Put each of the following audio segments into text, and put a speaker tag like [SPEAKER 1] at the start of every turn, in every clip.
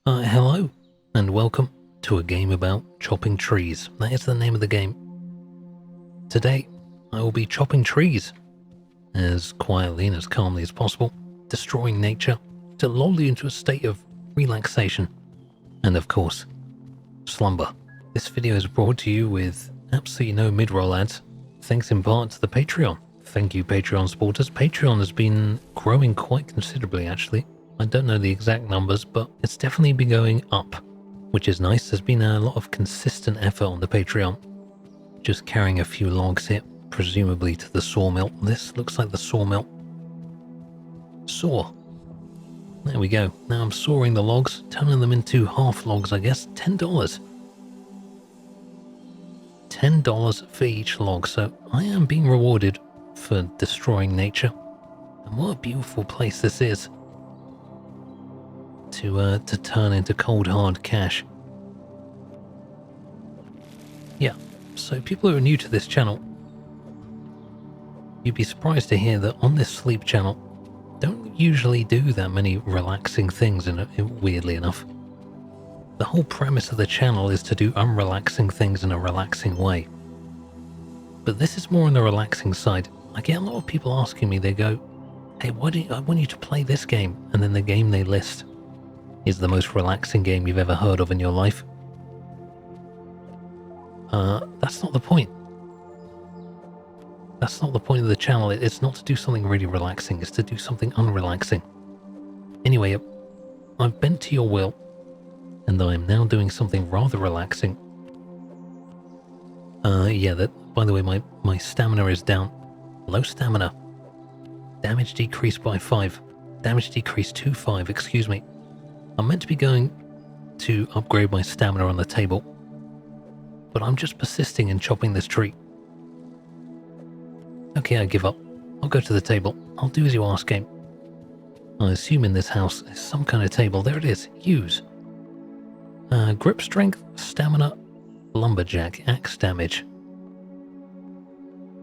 [SPEAKER 1] Hello, and welcome to a game about chopping trees. That is the name of the game. Today, I will be chopping trees as quietly and as calmly as possible, destroying nature to lull you into a state of relaxation and, of course, slumber. This video is brought to you with absolutely no mid-roll ads, thanks in part to the Patreon. Thank you, Patreon supporters. Patreon has been growing quite considerably, actually. I don't know the exact numbers, but it's definitely been going up, which is nice. There's been a lot of consistent effort on the Patreon. Just carrying a few logs here, presumably to the sawmill. This looks like the sawmill. Saw. There we go. Now I'm sawing the logs, turning them into half logs, I guess. $10. $10 for each log, so I am being rewarded for destroying nature. And what a beautiful place this is to turn into cold hard cash. Yeah, so people who are new to this channel, you'd be surprised to hear that on this sleep channel, don't usually do that many relaxing things, weirdly enough. The whole premise of the channel is to do unrelaxing things in a relaxing way. But this is more on the relaxing side. I get a lot of people asking me, they go, hey, I want you to play this game, and then the game they list is the most relaxing game you've ever heard of in your life. That's not the point. That's not the point of the channel. It's not to do something really relaxing, it's to do something unrelaxing. Anyway, I've bent to your will, and I am now doing something rather relaxing. By the way, my stamina is down. Low stamina. Damage decreased by 5. Damage decreased to 5, excuse me. I'm meant to be going to upgrade my stamina on the table, but I'm just persisting in chopping this tree. Okay, I give up. I'll go to the table. I'll do as you ask, game. I assume in this house is some kind of table. There it is. Use. Grip strength, stamina, lumberjack, axe damage.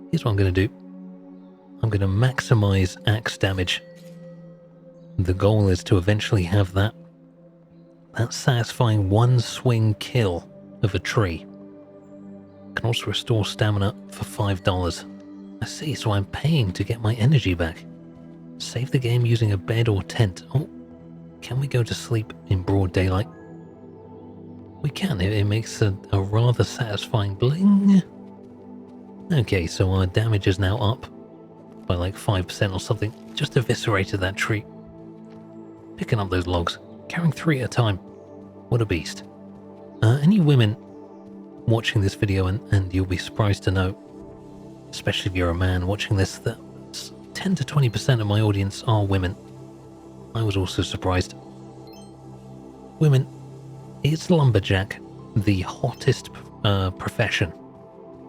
[SPEAKER 1] Here's what I'm going to do. I'm going to maximize axe damage. The goal is to eventually have that satisfying one swing kill of a tree. Can also restore stamina for $5. I see, so I'm paying to get my energy back. Save the game using a bed or tent. Oh, can we go to sleep in broad daylight? We can. It makes a rather satisfying bling. Okay, so our damage is now up by like 5% or something. Just eviscerated that tree. Picking up those logs. Carrying 3 at a time. What a beast. Any women watching this video, and you'll be surprised to know, especially if you're a man watching this, that 10 to 20% of my audience are women. I was also surprised. Women, is lumberjack the hottest profession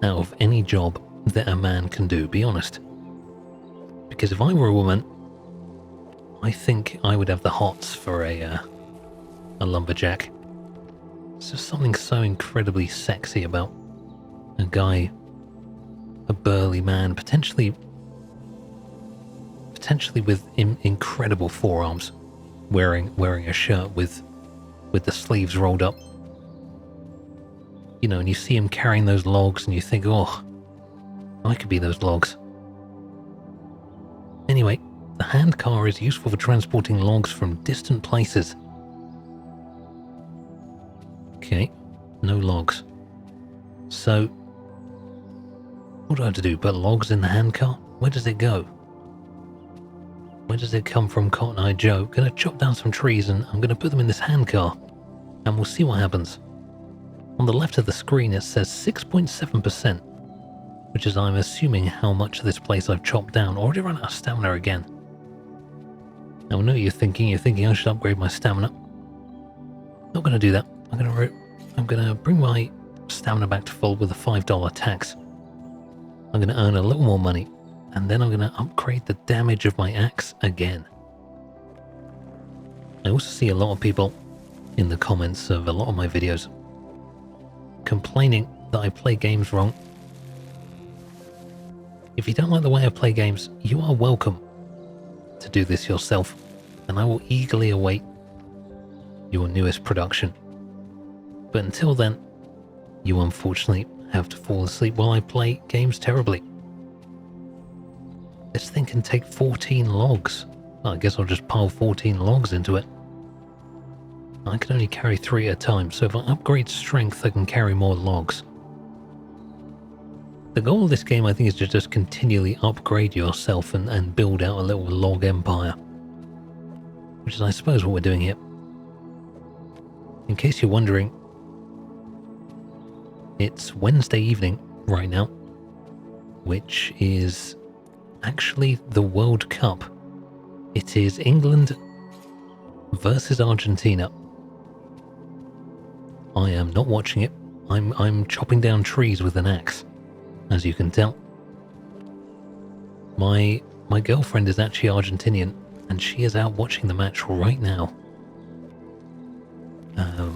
[SPEAKER 1] out of any job that a man can do? Be honest. Because if I were a woman, I think I would have the hots for a lumberjack. There's just something so incredibly sexy about a guy, a burly man, potentially with incredible forearms, wearing a shirt with the sleeves rolled up. You know, and you see him carrying those logs, and you think, oh, I could be those logs. Anyway, the hand car is useful for transporting logs from distant places. Okay, no logs. So, what do I have to do? Put logs in the hand car? Where does it go? Where does it come from, Cotton Eye Joe? I'm going to chop down some trees and I'm going to put them in this hand car, and we'll see what happens. On the left of the screen it says 6.7%, which is, I'm assuming, how much of this place I've chopped down. Already run out of stamina again. Now I know you're thinking I should upgrade my stamina. Not going to do that. I'm gonna bring my stamina back to full with a $5 tax. I'm gonna earn a little more money, and then I'm gonna upgrade the damage of my axe again. I also see a lot of people in the comments of a lot of my videos complaining that I play games wrong. If you don't like the way I play games, you are welcome to do this yourself, and I will eagerly await your newest production. But until then, you unfortunately have to fall asleep while I play games terribly. This thing can take 14 logs. Well, I guess I'll just pile 14 logs into it. I can only carry 3 at a time, so if I upgrade strength, I can carry more logs. The goal of this game, I think, is to just continually upgrade yourself and build out a little log empire. Which is, I suppose, what we're doing here. In case you're wondering, it's Wednesday evening right now, which is actually the World Cup. It is England versus Argentina. I am not watching it. I'm chopping down trees with an axe, as you can tell. My girlfriend is actually Argentinian, and she is out watching the match right now.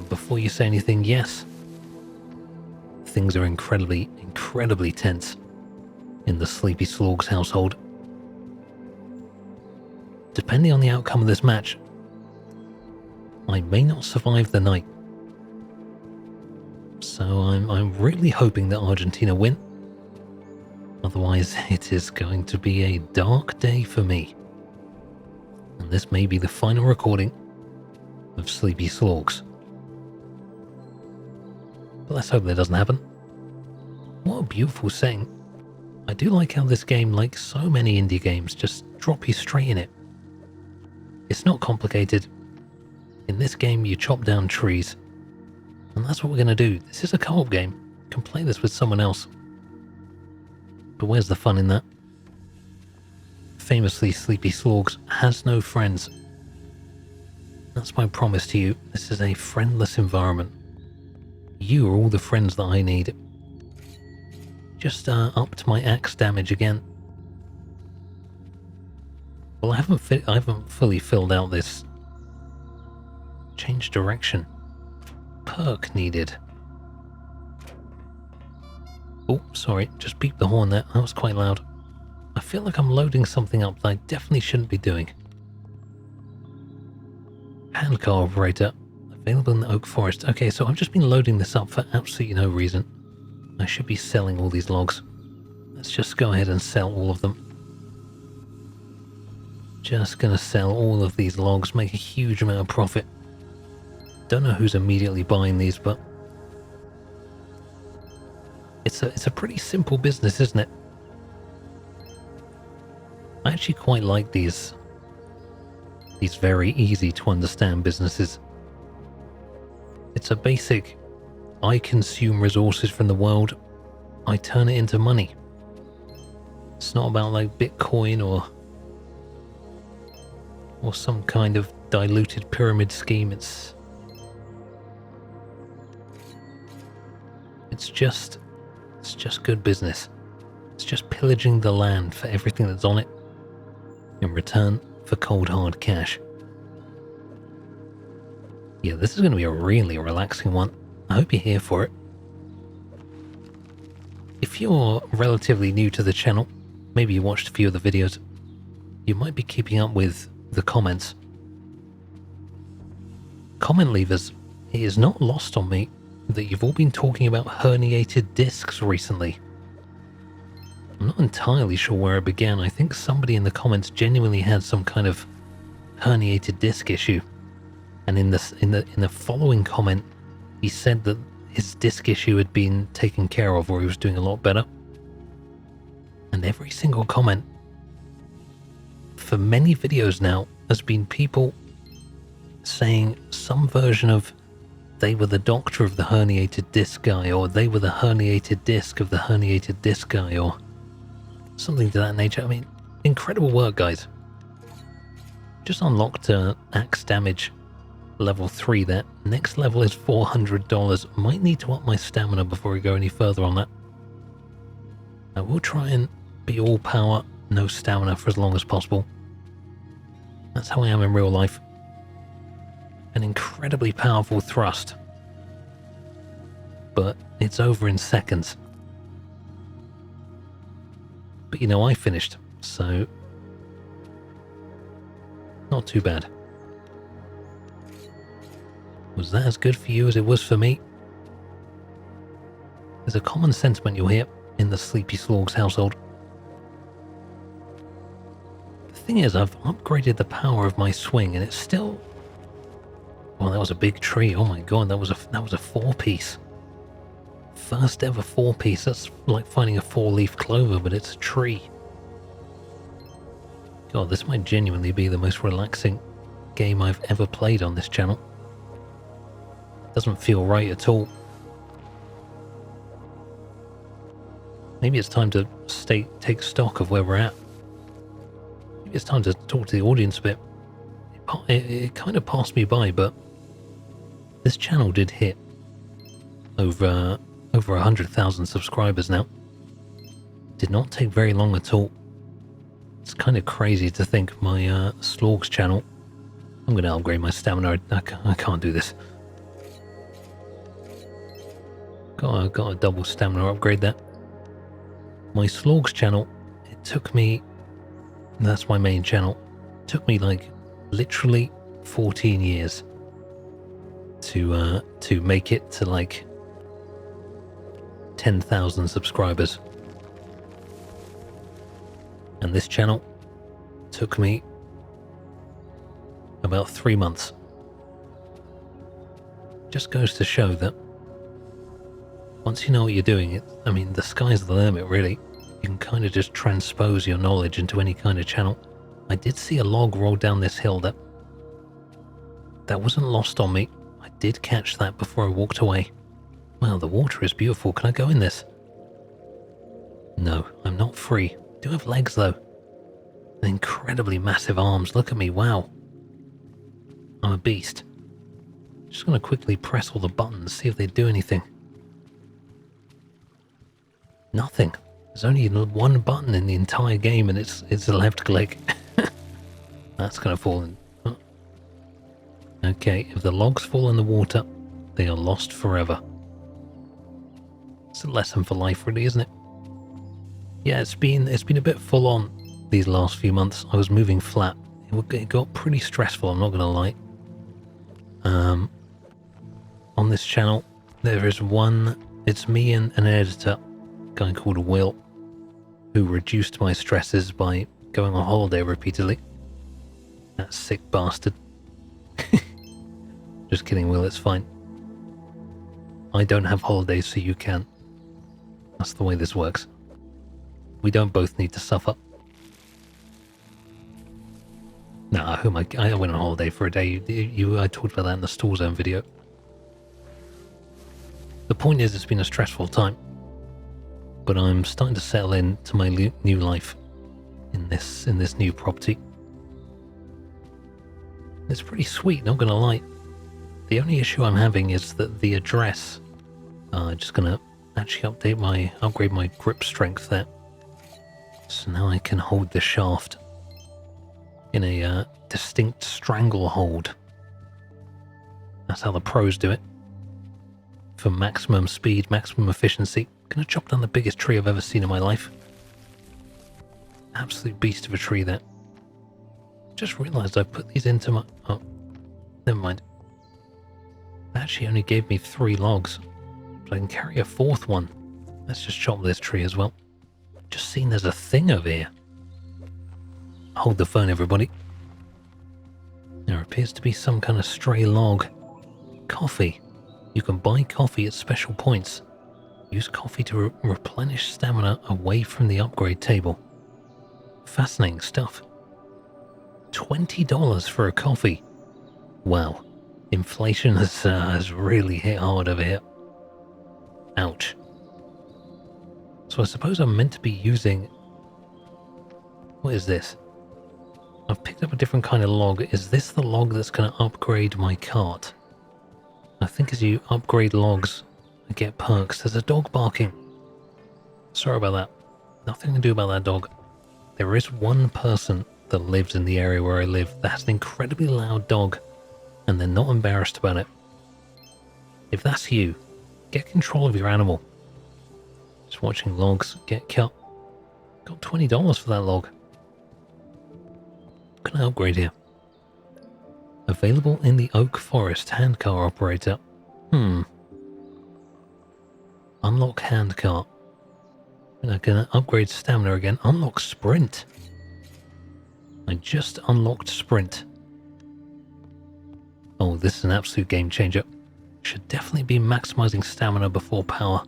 [SPEAKER 1] Before you say anything, yes, things are incredibly tense in the Sleepy Slorgs household. Depending on the outcome of this match, I may not survive the night. So I'm really hoping that Argentina win. Otherwise, it is going to be a dark day for me. And this may be the final recording of Sleepy Slorgs. But let's hope that doesn't happen. What a beautiful setting. I do like how this game, like so many indie games, just drop you straight in it. It's not complicated. In this game, you chop down trees. And that's what we're going to do. This is a co-op game. You can play this with someone else. But where's the fun in that? Famously, Sleepy Slorgs has no friends. That's my promise to you. This is a friendless environment. You are all the friends that I need. Just upped my axe damage again. Well, I haven't fully filled out this. Change direction. Perk needed. Oh, sorry, just beeped the horn there. That was quite loud. I feel like I'm loading something up that I definitely shouldn't be doing. Handcar operator. Available in the Oak Forest. Okay, so I've just been loading this up for absolutely no reason. I should be selling all these logs. Let's just go ahead and sell all of them. Just gonna sell all of these logs, make a huge amount of profit. Don't know who's immediately buying these, but it's a pretty simple business, isn't it? I actually quite like these very easy to understand businesses. It's a basic, I consume resources from the world, I turn it into money. It's not about like Bitcoin or some kind of diluted pyramid scheme. It's just good business. It's just pillaging the land for everything that's on it in return for cold hard cash. Yeah, this is going to be a really relaxing one. I hope you're here for it. If you're relatively new to the channel, maybe you watched a few of the videos, you might be keeping up with the comments. Comment leavers, it is not lost on me that you've all been talking about herniated discs recently. I'm not entirely sure where it began. I think somebody in the comments genuinely had some kind of herniated disc issue. And in the following comment, he said that his disc issue had been taken care of, or he was doing a lot better. And every single comment for many videos now has been people saying some version of they were the doctor of the herniated disc guy, or they were the herniated disc of the herniated disc guy, or something to that nature. I mean, incredible work, guys. Just unlocked axe damage level 3 there. Next level is $400. Might need to up my stamina before we go any further on that. I will try and be all power, no stamina for as long as possible. That's how I am in real life. An incredibly powerful thrust. But it's over in seconds. But you know, I finished, so not too bad. Was that as good for you as it was for me? There's a common sentiment you'll hear in the Sleepy Slorgs household. The thing is, I've upgraded the power of my swing and it's still... Well, that was a big tree. Oh my god, that was a 4-piece. First ever 4-piece. That's like finding a 4-leaf clover, but it's a tree. God, this might genuinely be the most relaxing game I've ever played on this channel. It doesn't feel right at all. Maybe it's time to take stock of where we're at. Maybe it's time to talk to the audience a bit. It kind of passed me by, but this channel did hit over 100,000 subscribers now. Did not take very long at all. It's kind of crazy to think my Slorgs channel... I'm going to upgrade my stamina. I can't do this. Got a double stamina upgrade there. My Slorgs channel, it took me... That's my main channel. It took me like literally 14 years to make it to like 10,000 subscribers. And this channel took me about 3 months. Just goes to show that once you know what you're doing, I mean, the sky's the limit, really. You can kind of just transpose your knowledge into any kind of channel. I did see a log roll down this hill that wasn't lost on me. I did catch that before I walked away. Wow, the water is beautiful. Can I go in this? No, I'm not free. I do have legs, though. And incredibly massive arms. Look at me, wow. I'm a beast. Just going to quickly press all the buttons, see if they do anything. Nothing. There's only one button in the entire game and it's a left click. That's going to fall in. Oh. Okay, if the logs fall in the water, they are lost forever. It's a lesson for life, really, isn't it? Yeah, it's been a bit full on these last few months. I was moving flat. It got pretty stressful, I'm not going to lie. On this channel, there is it's me and an editor, a guy called Will, who reduced my stresses by going on holiday repeatedly. That sick bastard. Just kidding, Will, it's fine. I don't have holidays, so you can. That's the way this works. We don't both need to suffer. Nah, who am I? I went on holiday for a day. I talked about that in the Store Zone video. The point is, it's been a stressful time, but I'm starting to settle into my new life in this new property. It's pretty sweet, not gonna lie. The only issue I'm having is that the address. Just gonna actually upgrade my grip strength there. So now I can hold the shaft in a distinct stranglehold. That's how the pros do it. For maximum speed, maximum efficiency. Gonna chop down the biggest tree I've ever seen in my life. Absolute beast of a tree there. Just realised I put these into my... Oh, never mind. That actually only gave me 3 logs. But I can carry a 4th one. Let's just chop this tree as well. Just seen there's a thing over here. Hold the phone, everybody. There appears to be some kind of stray log. Coffee. You can buy coffee at special points. Use coffee to replenish stamina away from the upgrade table. Fascinating stuff. $20 for a coffee. Wow. Inflation has really hit hard over here. Ouch. So I suppose I'm meant to be using... What is this? I've picked up a different kind of log. Is this the log that's going to upgrade my cart? I think as you upgrade logs, I get perks. There's a dog barking. Sorry about that. Nothing to do about that dog. There is one person that lives in the area where I live that has an incredibly loud dog, and they're not embarrassed about it. If that's you, get control of your animal. Just watching logs get cut. Got $20 for that log. What can I upgrade here? Available in the Oak Forest handcar operator. Unlock handcar. And I can upgrade stamina again. Unlock sprint. I just unlocked sprint. Oh, this is an absolute game changer. Should definitely be maximizing stamina before power.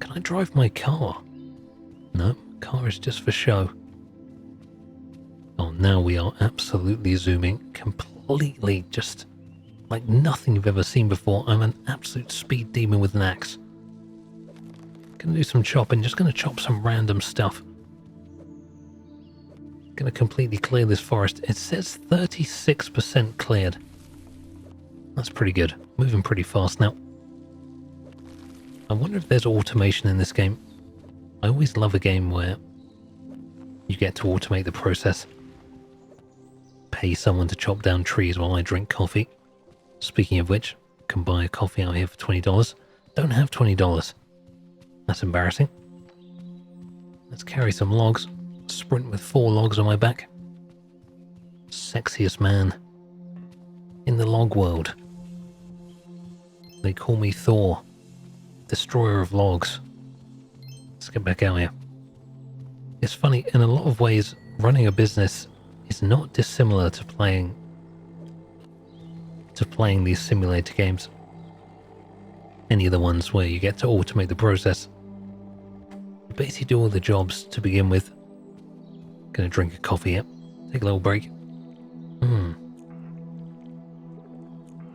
[SPEAKER 1] Can I drive my car? No, car is just for show. Oh, now we are absolutely zooming. Completely just like nothing you've ever seen before. I'm an absolute speed demon with an axe. Gonna do some chopping, just gonna chop some random stuff. Gonna completely clear this forest. It says 36% cleared. That's pretty good. Moving pretty fast now. I wonder if there's automation in this game. I always love a game where you get to automate the process. Pay someone to chop down trees while I drink coffee. Speaking of which, can buy a coffee out here for $20. Don't have $20. That's embarrassing. Let's carry some logs. Sprint with 4 logs on my back. Sexiest man in the log world. They call me Thor, destroyer of logs. Let's get back out here. It's funny, in a lot of ways, running a business is not dissimilar to playing these simulator games. Any of the ones where you get to automate the process. You basically do all the jobs to begin with. Gonna drink a coffee here. Take a little break.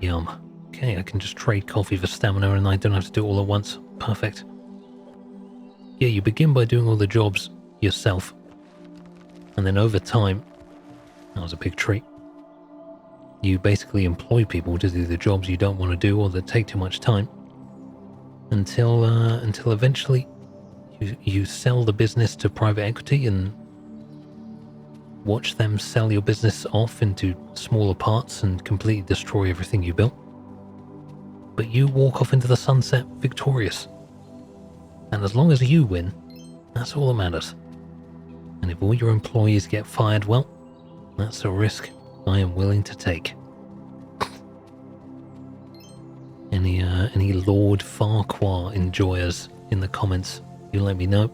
[SPEAKER 1] Yum. Okay, I can just trade coffee for stamina and I don't have to do it all at once. Perfect. Yeah, you begin by doing all the jobs yourself. And then over time, that was a big treat. You basically employ people to do the jobs you don't want to do or that take too much time. Until eventually you sell the business to private equity and watch them sell your business off into smaller parts and completely destroy everything you built. But you walk off into the sunset victorious. And as long as you win, that's all that matters. And if all your employees get fired, well, that's a risk I am willing to take. Any Lord Farquhar enjoyers in the comments, you let me know.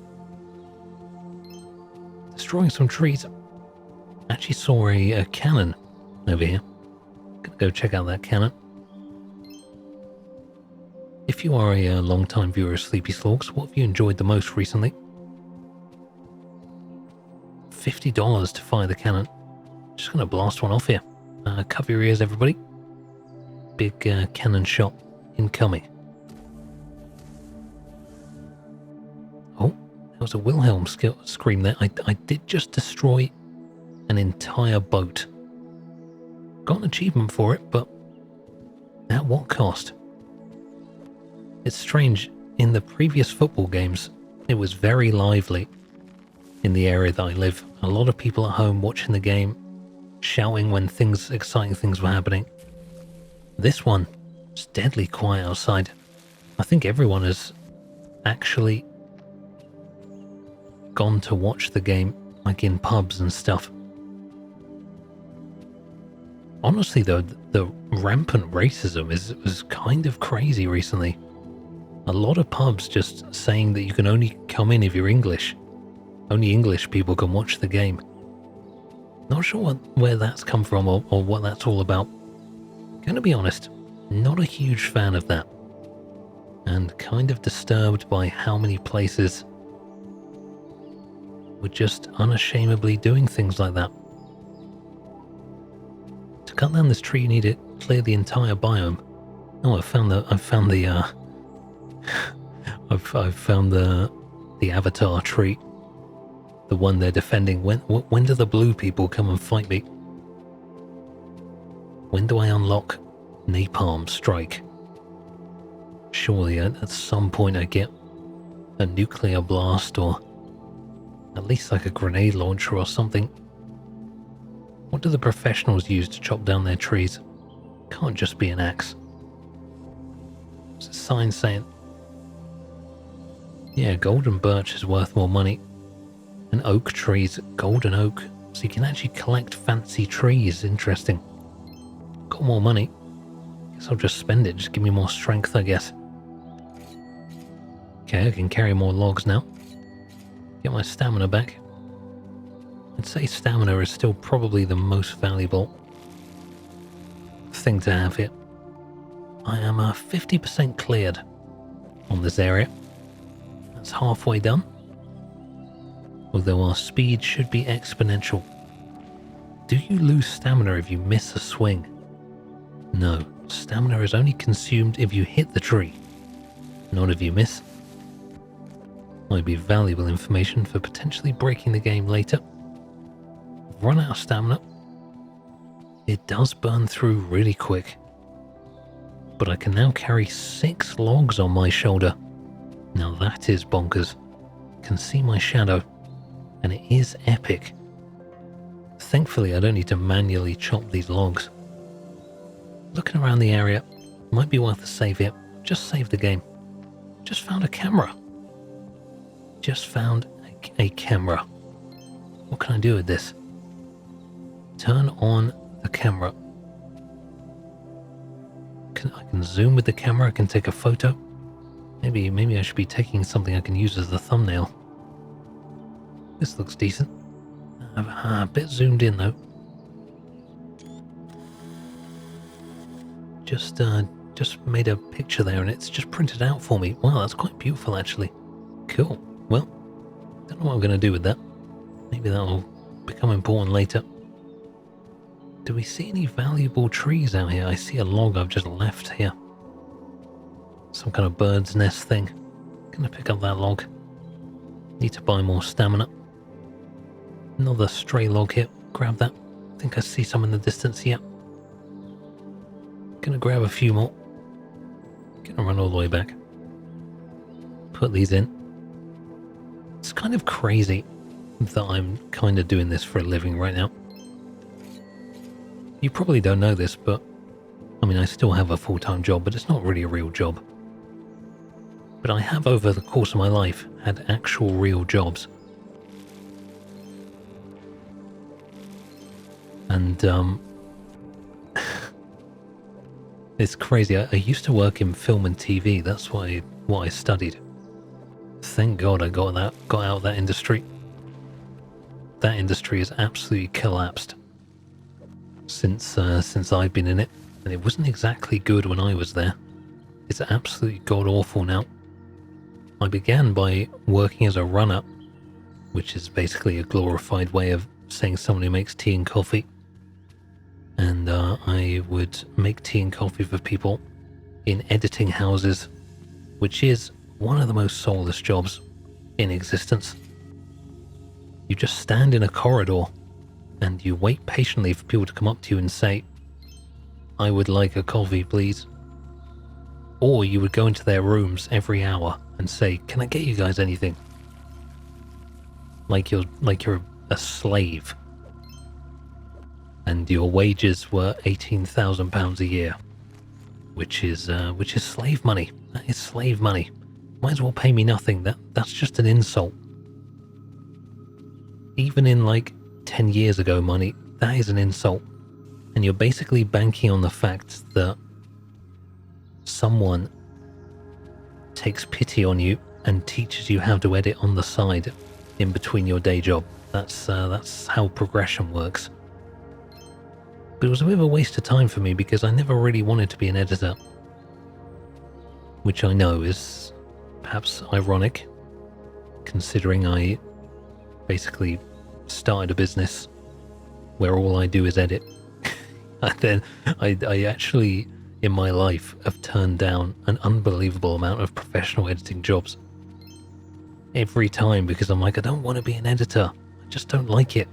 [SPEAKER 1] Destroying some trees. Actually saw a cannon over here. Gonna go check out that cannon. If you are a long-time viewer of Sleepy Slorgs, what have you enjoyed the most recently? $50 to fire the cannon. Just gonna blast one off here. Cover your ears, everybody. Big cannon shot incoming. Oh, there was a Wilhelm scream there. I did just destroy an entire boat. Got an achievement for it, but at what cost? It's strange, in the previous football games, it was very lively in the area that I live. A lot of people at home watching the game, shouting when exciting things were happening. This one, it's deadly quiet outside. I think everyone has actually gone to watch the game, like in pubs and stuff. Honestly though, the rampant racism was kind of crazy recently. A lot of pubs just saying that you can only come in if you're English. Only English people can watch the game. Not sure where that's come from or what that's all about. Gonna be honest, not a huge fan of that. And kind of disturbed by how many places were just unashamedly doing things like that. To cut down this tree, you need to clear the entire biome. Oh, I've found the avatar tree. The one they're defending. When do the blue people come and fight me? When do I unlock Napalm Strike? Surely at some point I get a nuclear blast or at least like a grenade launcher or something. What do the professionals use to chop down their trees? Can't just be an axe. What's the sign saying? Yeah, golden birch is worth more money. And oak trees, golden oak. So you can actually collect fancy trees. Interesting. Got more money. Guess I'll just spend it. Just give me more strength, I guess. Okay, I can carry more logs now. Get my stamina back. I'd say stamina is still probably the most valuable thing to have here. I am 50% cleared on this area. That's halfway done. Although our speed should be exponential. Do you lose stamina if you miss a swing? No, stamina is only consumed if you hit the tree, not if you miss. Might be valuable information for potentially breaking the game later. I've run out of stamina. It does burn through really quick. But I can now carry 6 logs on my shoulder. Now that is bonkers. Can see my shadow, and it is epic. Thankfully, I don't need to manually chop these logs. Looking around the area, might be worth a save here. Just save the game. Just found a camera. Just found a camera. What can I do with this? Turn on the camera. I can zoom with the camera. I can take a photo. Maybe I should be taking something I can use as the thumbnail. This looks decent. A bit zoomed in though. Just made a picture there and it's just printed out for me. Wow, that's quite beautiful actually. Cool. Well, don't know what I'm going to do with that. Maybe that'll become important later. Do we see any valuable trees out here? I see a log I've just left here. Some kind of bird's nest thing. Gonna pick up that log. Need to buy more stamina. Another stray log here. Grab that. I think I see some in the distance here. Gonna grab a few more. Gonna run all the way back. Put these in. It's kind of crazy that I'm kind of doing this for a living right now. You probably don't know this, but I mean, I still have a full-time job, but it's not really a real job. But I have, over the course of my life, had actual real jobs. And, it's crazy. I used to work in film and TV. That's what I studied. Thank God I got out of that industry. That industry has absolutely collapsed since I've been in it, and it wasn't exactly good when I was there. It's absolutely god-awful now. I began by working as a runner, which is basically a glorified way of saying someone who makes tea and coffee. And I would make tea and coffee for people in editing houses, which is one of the most soulless jobs in existence. You just stand in a corridor and you wait patiently for people to come up to you and say, "I would like a coffee, please." Or you would go into their rooms every hour and say, "Can I get you guys anything?" Like you're a slave. And your wages were £18,000 a year, which is slave money. That is slave money. Might as well pay me nothing. That's just an insult. Even in like 10 years ago money, that is an insult. And you're basically banking on the fact that someone takes pity on you and teaches you how to edit on the side in between your day job. That's how progression works. But it was a bit of a waste of time for me because I never really wanted to be an editor, which I know is perhaps ironic, considering I basically started a business where all I do is edit. And then I actually, in my life, have turned down an unbelievable amount of professional editing jobs. Every time, because I'm like, I don't want to be an editor. I just don't like it.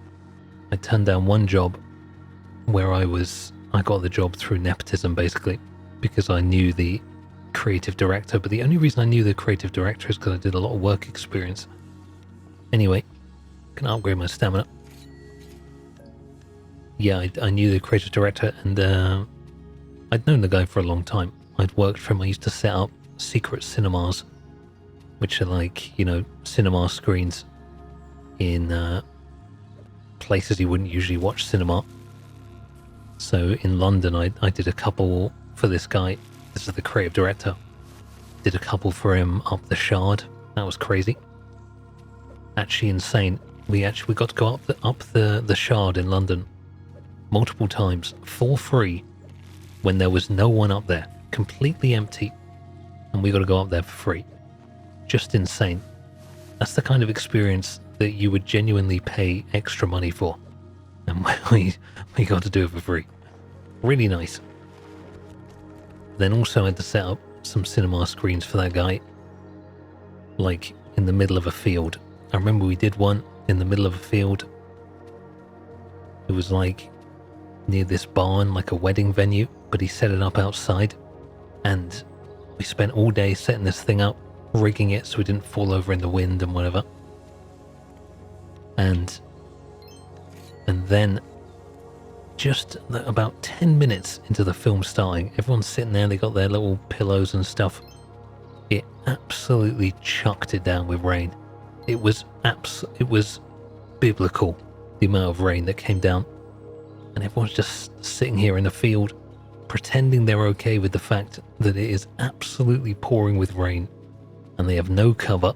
[SPEAKER 1] I turned down one job where I got the job through nepotism, basically, because I knew the creative director. But the only reason I knew the creative director is because I did a lot of work experience. Anyway, can I upgrade my stamina? Yeah, I knew the creative director, and I'd known the guy for a long time. I'd worked for him. I used to set up secret cinemas, which are like, you know, cinema screens in places you wouldn't usually watch cinema. So in London, I did a couple for this guy. This is the creative director. Did a couple for him up the Shard. That was crazy. Actually insane. We got to go up the Shard in London multiple times for free when there was no one up there, completely empty, and we got to go up there for free. Just insane. That's the kind of experience that you would genuinely pay extra money for, and we got to do it for free. Really nice. Then also had to set up some cinema screens for that guy, like in the middle of a field. I remember we did one in the middle of a field. It was like near this barn, like a wedding venue, but he set it up outside, and we spent all day setting this thing up, rigging it so it didn't fall over in the wind and whatever. And then just about 10 minutes into the film starting, everyone's sitting there, they got their little pillows and stuff. It absolutely chucked it down with rain. It was biblical, the amount of rain that came down. And everyone's just sitting here in the field, pretending they're okay with the fact that it is absolutely pouring with rain, and they have no cover.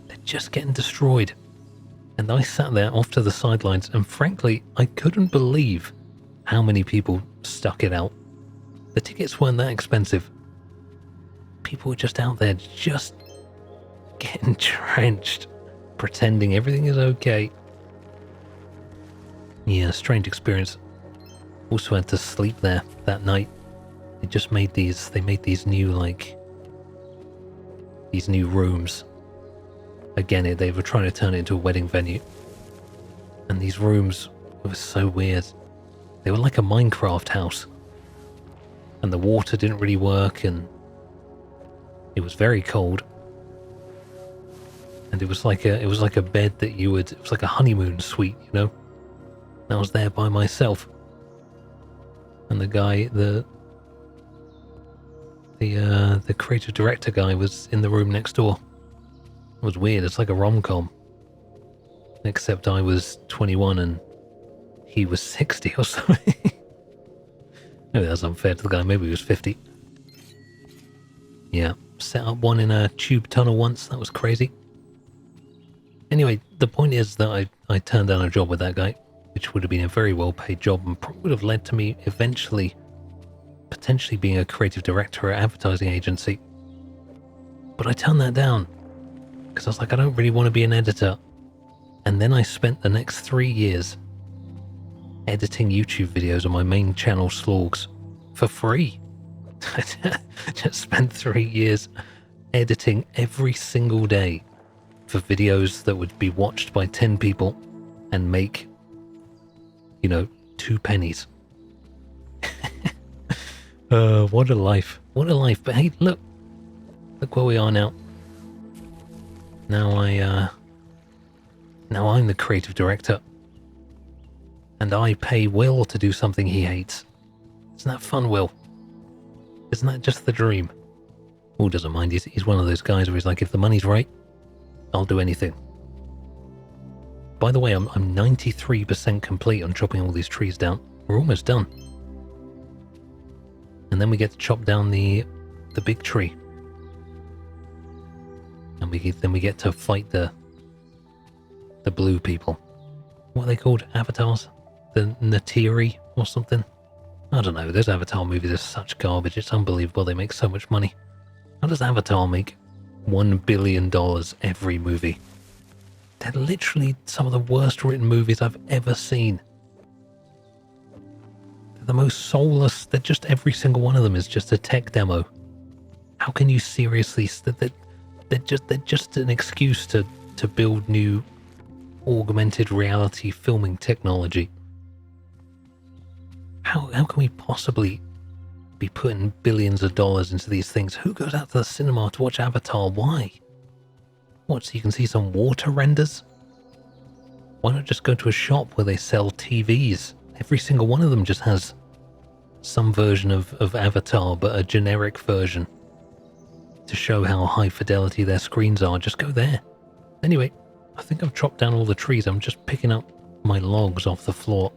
[SPEAKER 1] They're just getting destroyed. And I sat there off to the sidelines, and frankly, I couldn't believe how many people stuck it out. The tickets weren't that expensive. People were just out there, just getting drenched, pretending everything is okay. Yeah, strange experience. Also had to sleep there that night. They made these new, these new rooms. Again, they were trying to turn it into a wedding venue. And these rooms were so weird. They were like a Minecraft house. And the water didn't really work, and it was very cold. And it was like a bed that it was like a honeymoon suite, you know? And I was there by myself. And the guy, the creative director guy was in the room next door. It was weird. It's like a rom-com. Except I was 21 and he was 60 or something. Maybe that's unfair to the guy. Maybe he was 50. Yeah, set up one in a tube tunnel once. That was crazy. Anyway, the point is that I turned down a job with that guy, which would have been a very well-paid job and probably would have led to me eventually potentially being a creative director at an advertising agency. But I turned that down because I was like, I don't really want to be an editor. And then I spent the next 3 years editing YouTube videos on my main channel, Slorgs, for free. I just spent 3 years editing every single day for videos that would be watched by 10 people and make, 2 pennies. What a life. What a life. But hey, look where we are now. Now I'm the creative director. And I pay Will to do something he hates. Isn't that fun, Will? Isn't that just the dream? Will doesn't mind. He's one of those guys where he's like, if the money's right, I'll do anything. By the way, I'm 93% complete on chopping all these trees down. We're almost done. And then we get to chop down the big tree. And then we get to fight the blue people. What are they called? Avatars? The Natiri or something? I don't know. Those Avatar movies are such garbage. It's unbelievable. They make so much money. How does Avatar make $1 billion every movie? They're literally some of the worst written movies I've ever seen. They're the most soulless. They're just, every single one of them is just a tech demo. How can you seriously... They're just an excuse to build new augmented reality filming technology. How can we possibly be putting billions of dollars into these things? Who goes out to the cinema to watch Avatar? Why? What, so you can see some water renders? Why not just go to a shop where they sell TVs? Every single one of them just has some version of Avatar, but a generic version to show how high fidelity their screens are. Just go there. Anyway, I think I've chopped down all the trees. I'm just picking up my logs off the floor.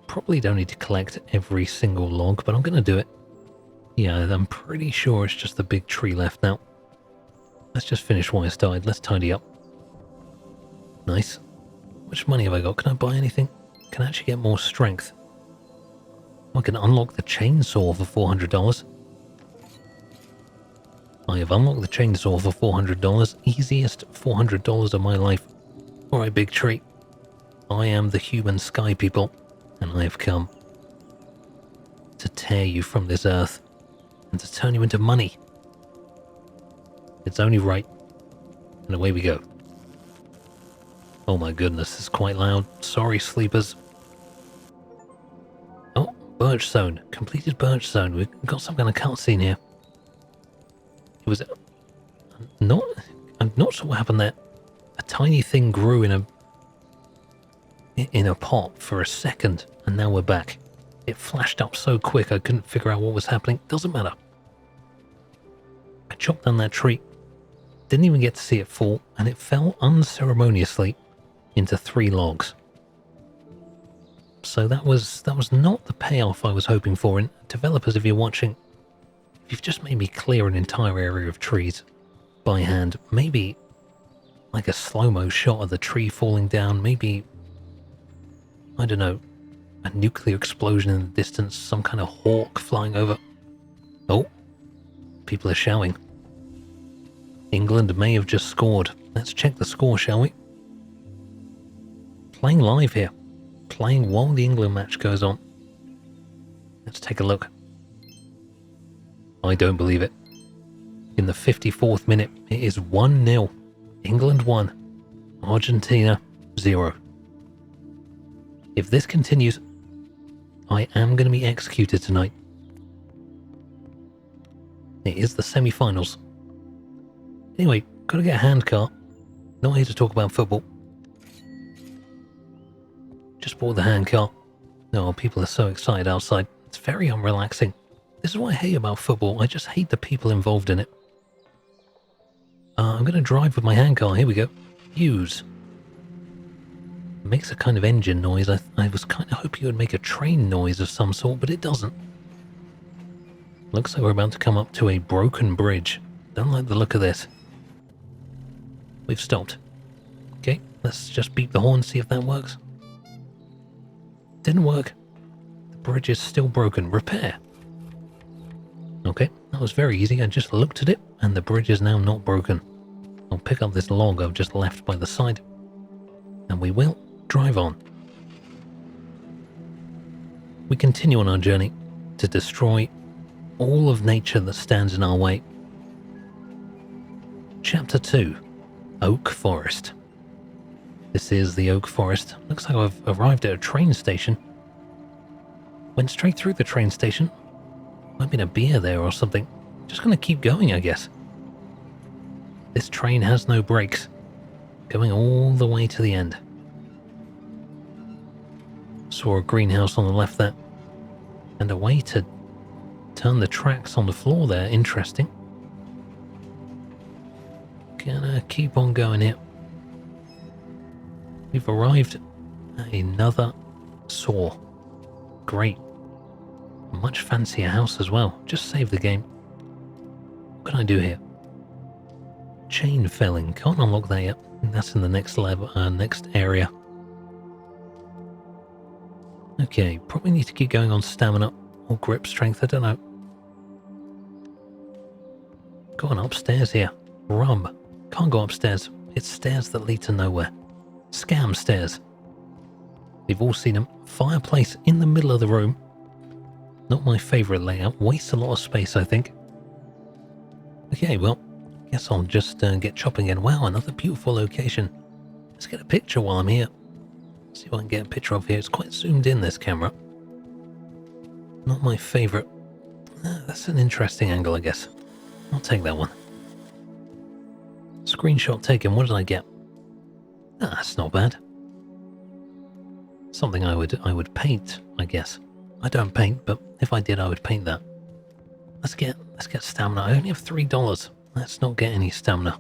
[SPEAKER 1] probably don't need to collect every single log, but I'm going to do it. Yeah, I'm pretty sure it's just the big tree left now. Let's just finish what I started. Let's tidy up. Nice. How much money have I got? Can I buy anything? Can I actually get more strength? I can unlock the chainsaw for $400. I have unlocked the chainsaw for $400. Easiest $400 of my life. Alright, big tree. I am the human sky people, and I have come to tear you from this earth and to turn you into money. It's only right. And away we go. Oh my goodness, it's quite loud. Sorry, sleepers. Oh, birch zone. Completed birch zone. We've got some kind of cutscene here. It was I'm not sure what happened there. A tiny thing grew in a pot for a second, and now we're back. It flashed up so quick I couldn't figure out what was happening. Doesn't matter. I chopped down that tree. Didn't even get to see it fall, and it fell unceremoniously into 3 logs. So that was not the payoff I was hoping for. And developers, if you're watching, if you've just made me clear an entire area of trees by hand, maybe like a slow-mo shot of the tree falling down, maybe, I don't know, a nuclear explosion in the distance, some kind of hawk flying over. Oh, people are shouting. England may have just scored. Let's check the score, shall we? Playing live here. Playing while the England match goes on. Let's take a look. I don't believe it. In the 54th minute, it is 1-0. England 1. Argentina 0. If this continues, I am going to be executed tonight. It is the semi-finals. Anyway, gotta get a handcart. Not here to talk about football. Just bought the handcart. Oh, people are so excited outside. It's very unrelaxing. This is what I hate about football. I just hate the people involved in it. I'm gonna drive with my handcart. Here we go. Use. It makes a kind of engine noise. I was kind of hoping it would make a train noise of some sort, but it doesn't. Looks like we're about to come up to a broken bridge. Don't like the look of this. We've stopped. Okay, let's just beep the horn, see if that works. Didn't work. The bridge is still broken. Repair. Okay, that was very easy. I just looked at it, and the bridge is now not broken. I'll pick up this log I've just left by the side, and we will drive on. We continue on our journey to destroy all of nature that stands in our way. Chapter 2. Oak Forest. This is the Oak Forest. Looks like I've arrived at a train station. Went straight through the train station. Might be a beer there or something. Just gonna keep going, I guess. This train has no brakes. Going all the way to the end. Saw a greenhouse on the left there. And a way to turn the tracks on the floor there. Interesting. Gonna keep on going here. We've arrived at another saw. Great. A much fancier house as well. Just save the game. What can I do here? Chain felling. Can't unlock that yet. That's in the next level, next area. Okay, probably need to keep going on stamina or grip strength. I don't know. Go on upstairs here. Rum. Can't go upstairs. It's stairs that lead to nowhere. Scam stairs. We've all seen them. Fireplace in the middle of the room. Not my favourite layout. Wastes a lot of space, I think. Okay, well, guess I'll just get chopping again. Wow, another beautiful location. Let's get a picture while I'm here. See if I can get a picture of here. It's quite zoomed in, this camera. Not my favourite. That's an interesting angle, I guess. I'll take that one. Screenshot taken. What did I get? That's not bad. Something I would paint, I guess. I don't paint, but if I did, I would paint that. Let's get stamina. I only have $3. Let's not get any stamina.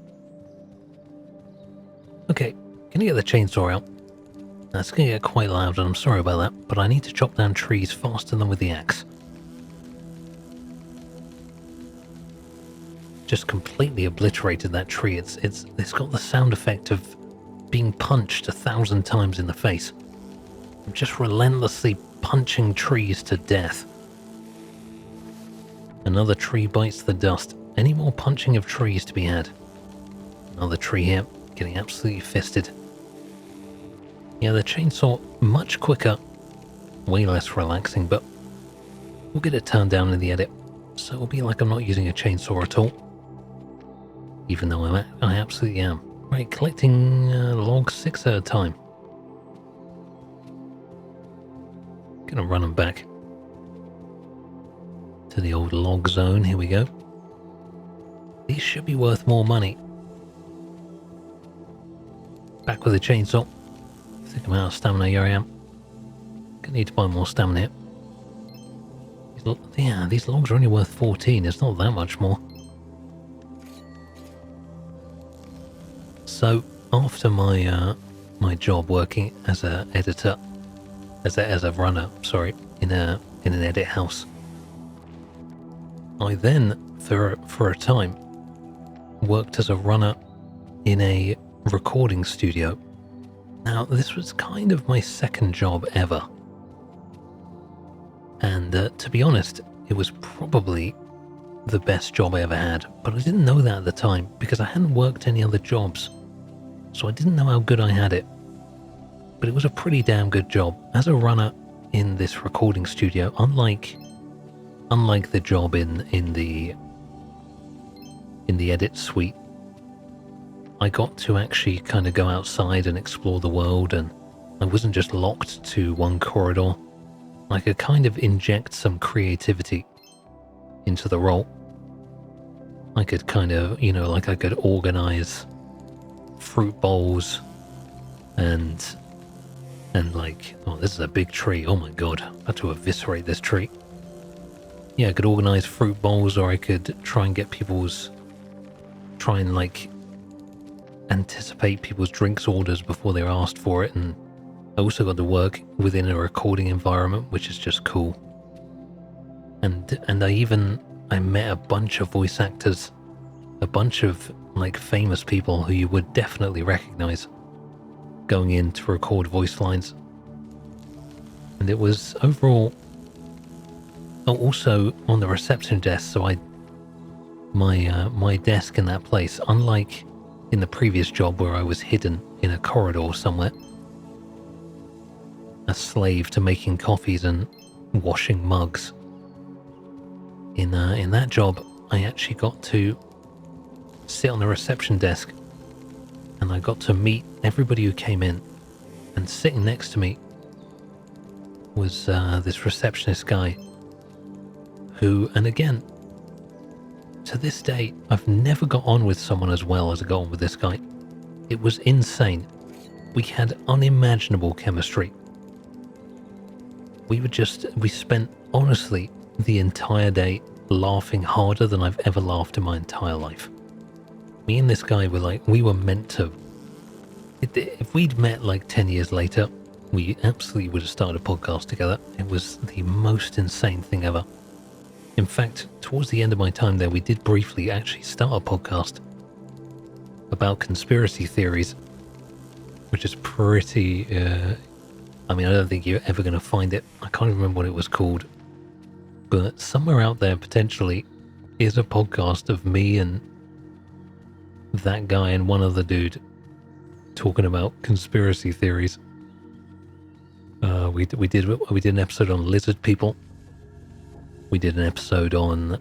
[SPEAKER 1] Okay, can you get the chainsaw out? That's going to get quite loud, and I'm sorry about that, but I need to chop down trees faster than with the axe. Just completely obliterated that tree. It's got the sound effect of being punched 1,000 times in the face. I'm just relentlessly punching trees to death. Another tree bites the dust. Any more punching of trees to be had? Another tree here, getting absolutely fisted. Yeah, the chainsaw, much quicker, way less relaxing, but we'll get it turned down in the edit, so it'll be like I'm not using a chainsaw at all. Even though I absolutely am. Right, collecting logs 6 at a time. Gonna run them back to the old log zone. Here we go. These should be worth more money. Back with the chainsaw. I think I'm out of stamina. Here I am. Gonna need to buy more stamina here. Yeah, these logs are only worth 14. It's not that much more. So after my my job working as a editor, as a runner, sorry, in an edit house, I then for a time worked as a runner in a recording studio. Now this was kind of my second job ever, and to be honest, it was probably the best job I ever had, but I didn't know that at the time because I hadn't worked any other jobs, so I didn't know how good I had it. But it was a pretty damn good job as a runner in this recording studio. Unlike the job in the edit suite, I got to actually kind of go outside and explore the world, and I wasn't just locked to one corridor. I could kind of inject some creativity into the role. I could kind of, I could organize fruit bowls and like, oh, this is a big tree. Oh my god, I had to eviscerate this tree. Yeah, I could organize fruit bowls, or I could try and anticipate people's drinks orders before they're asked for it. And I also got to work within a recording environment, which is just cool. And I met a bunch of voice actors, a bunch of like famous people who you would definitely recognize going in to record voice lines. And it was overall also on the reception desk. So my desk in that place, unlike in the previous job where I was hidden in a corridor somewhere, a slave to making coffees and washing mugs, in that job I actually got to sit on the reception desk, and I got to meet everybody who came in. And sitting next to me was this receptionist guy who, and again, to this day, I've never got on with someone as well as I got on with this guy. It was insane. We had unimaginable chemistry. We spent, honestly, the entire day laughing harder than I've ever laughed in my entire life. Me and this guy we were meant to. If we'd met like 10 years later, we absolutely would have started a podcast together. It was the most insane thing ever. In fact, towards the end of my time there, we did briefly actually start a podcast about conspiracy theories, which is pretty, I don't think you're ever going to find it. I can't remember what it was called. But somewhere out there, potentially, is a podcast of me and that guy and one other dude talking about conspiracy theories. We did an episode on lizard people. We did an episode on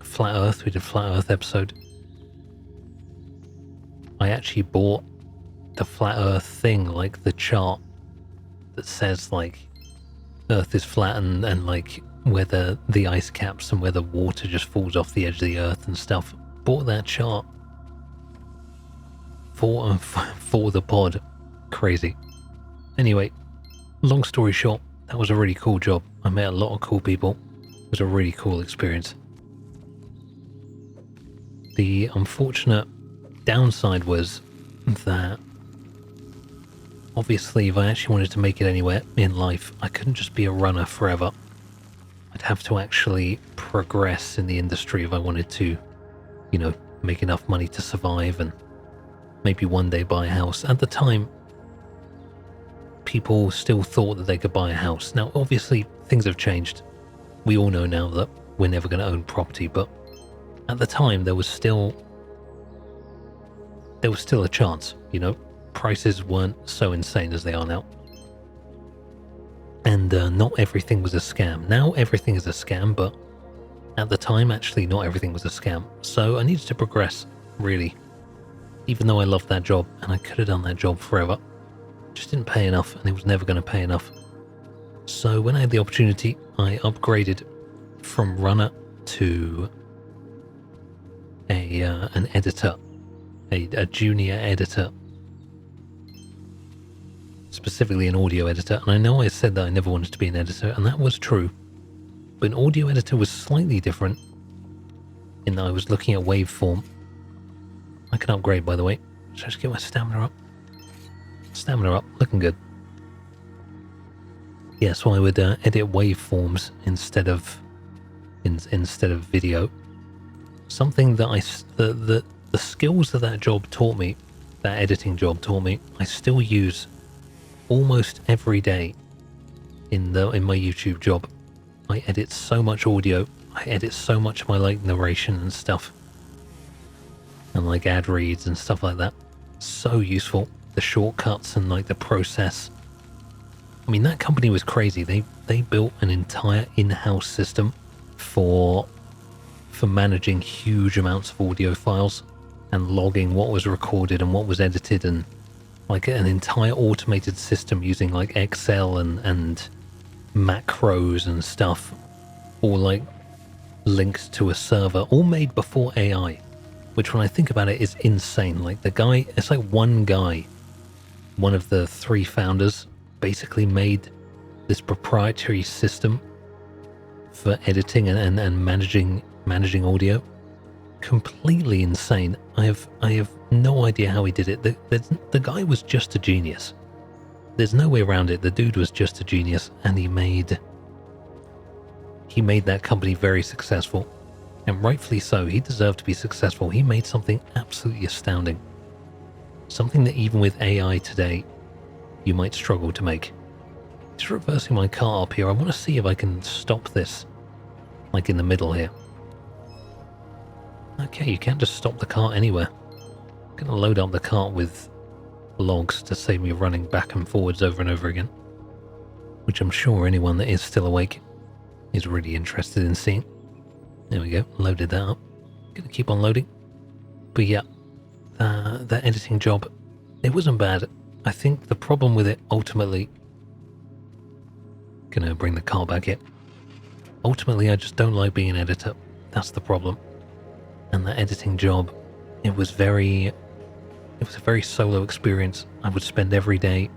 [SPEAKER 1] Flat Earth. We did a Flat Earth episode. I actually bought the Flat Earth thing, like the chart that says like Earth is flat and like whether the ice caps and where the water just falls off the edge of the Earth and stuff. Bought that chart for the pod. Crazy. Anyway, long story short, that was a really cool job. I met a lot of cool people. It was a really cool experience. The unfortunate downside was that obviously if I actually wanted to make it anywhere in life, I couldn't just be a runner forever. I'd have to actually progress in the industry if I wanted to, you know, make enough money to survive and maybe one day buy a house. At the time, people still thought that they could buy a house. Now, obviously, things have changed. We all know now that we're never going to own property, but at the time, there was still a chance, you know. Prices weren't so insane as they are now. And not everything was a scam. Now everything is a scam, but at the time, actually, not everything was a scam. So I needed to progress, really. Even though I loved that job, and I could have done that job forever. Just didn't pay enough, and it was never going to pay enough. So when I had the opportunity, I upgraded from runner to an editor, a junior editor, specifically an audio editor. And I know I said that I never wanted to be an editor, and that was true. But an audio editor was slightly different in that I was looking at waveform. I can upgrade, by the way. Should I just get my stamina up? Stamina up, looking good. Yeah, so I would edit waveforms instead of video. Something that the skills that job taught me, that editing job taught me, I still use almost every day in my YouTube job. I edit so much audio. I edit so much of my like narration and stuff, and like ad reads and stuff like that. So useful. The shortcuts and like the process. I mean, that company was crazy. They built an entire in-house system for managing huge amounts of audio files and logging what was recorded and what was edited, and like an entire automated system using like Excel and macros and stuff, all like linked to a server, all made before AI, which when I think about it is insane. Like the guy, it's like one guy, one of the three founders, basically made this proprietary system for editing and managing audio. Completely insane. I have no idea how he did it. The guy was just a genius. There's no way around it. The dude was just a genius, and he made that company very successful, and rightfully so. He deserved to be successful. He made something absolutely astounding, something that even with AI today you might struggle to make. Just reversing my car up here. I want to see if I can stop this like in the middle here. Okay, you can't just stop the cart anywhere. I'm going to load up the cart with logs to save me running back and forwards over and over again, which I'm sure anyone that is still awake is really interested in seeing. There we go, loaded that up. Going to keep on loading. But yeah, that editing job, it wasn't bad. I think the problem with it ultimately, going to bring the car back in. Ultimately, I just don't like being an editor. That's the problem. And that editing job, it was a very solo experience. I would spend every day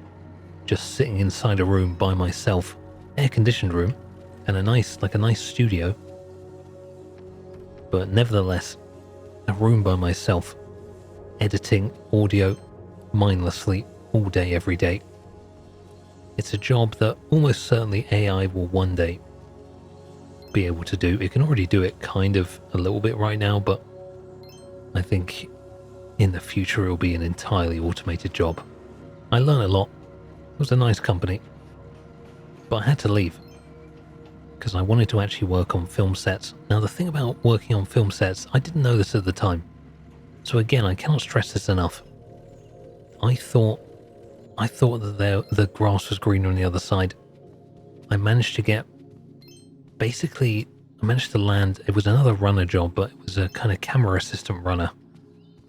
[SPEAKER 1] just sitting inside a room by myself, air-conditioned room, and a nice studio. But nevertheless, a room by myself, editing audio mindlessly all day, every day. It's a job that almost certainly AI will one day be able to do. It can already do it kind of a little bit right now, but I think in the future it will be an entirely automated job. I learned a lot. It was a nice company, but I had to leave because I wanted to actually work on film sets. Now the thing about working on film sets, I didn't know this at the time. So again, I cannot stress this enough. I thought that the grass was greener on the other side. I managed to land, it was another runner job, but it was a kind of camera assistant runner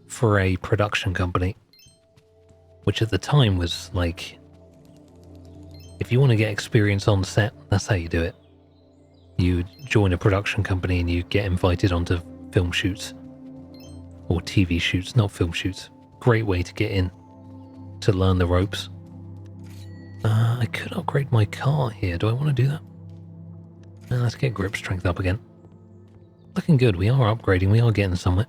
[SPEAKER 1] for a production company, which at the time was like, if you want to get experience on set, that's how you do it. You join a production company and you get invited onto film shoots, or TV shoots, not film shoots. Great way to get in, to learn the ropes. I could upgrade my car here. Do I want to do that? Let's get grip strength up again. Looking good. We are upgrading. We are getting somewhere.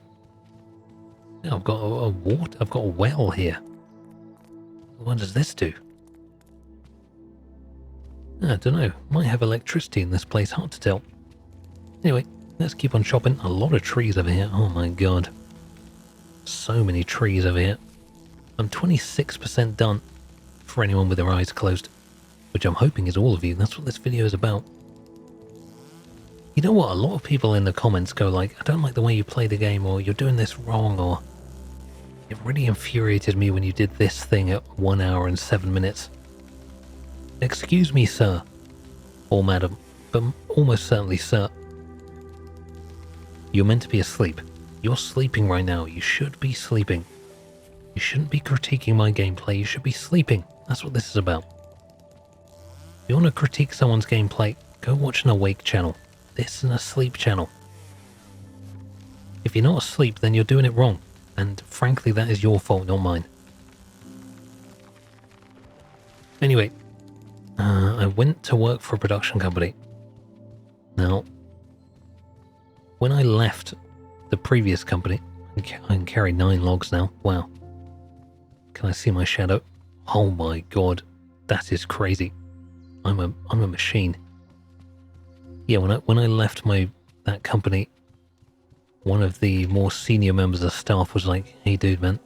[SPEAKER 1] Yeah, I've got a water. I've got a well here. What does this do? I don't know. Might have electricity in this place. Hard to tell. Anyway, let's keep on shopping. A lot of trees over here. Oh my god. So many trees over here. I'm 26% done for anyone with their eyes closed, which I'm hoping is all of you. That's what this video is about. You know what? A lot of people in the comments go like, I don't like the way you play the game, or you're doing this wrong, or it really infuriated me when you did this thing at 1 hour and 7 minutes. Excuse me, sir, or madam, but almost certainly sir. You're meant to be asleep. You're sleeping right now. You should be sleeping. You shouldn't be critiquing my gameplay. You should be sleeping. That's what this is about. If you want to critique someone's gameplay, go watch an awake channel. This is an asleep channel. If you're not asleep, then you're doing it wrong. And frankly, that is your fault, not mine. Anyway, I went to work for a production company. Now, when I left the previous company, I can carry 9 logs now. Wow. Can I see my shadow? Oh my god, that is crazy. I'm a machine. Yeah, when I left that company, one of the more senior members of staff was like, "Hey, dude, man.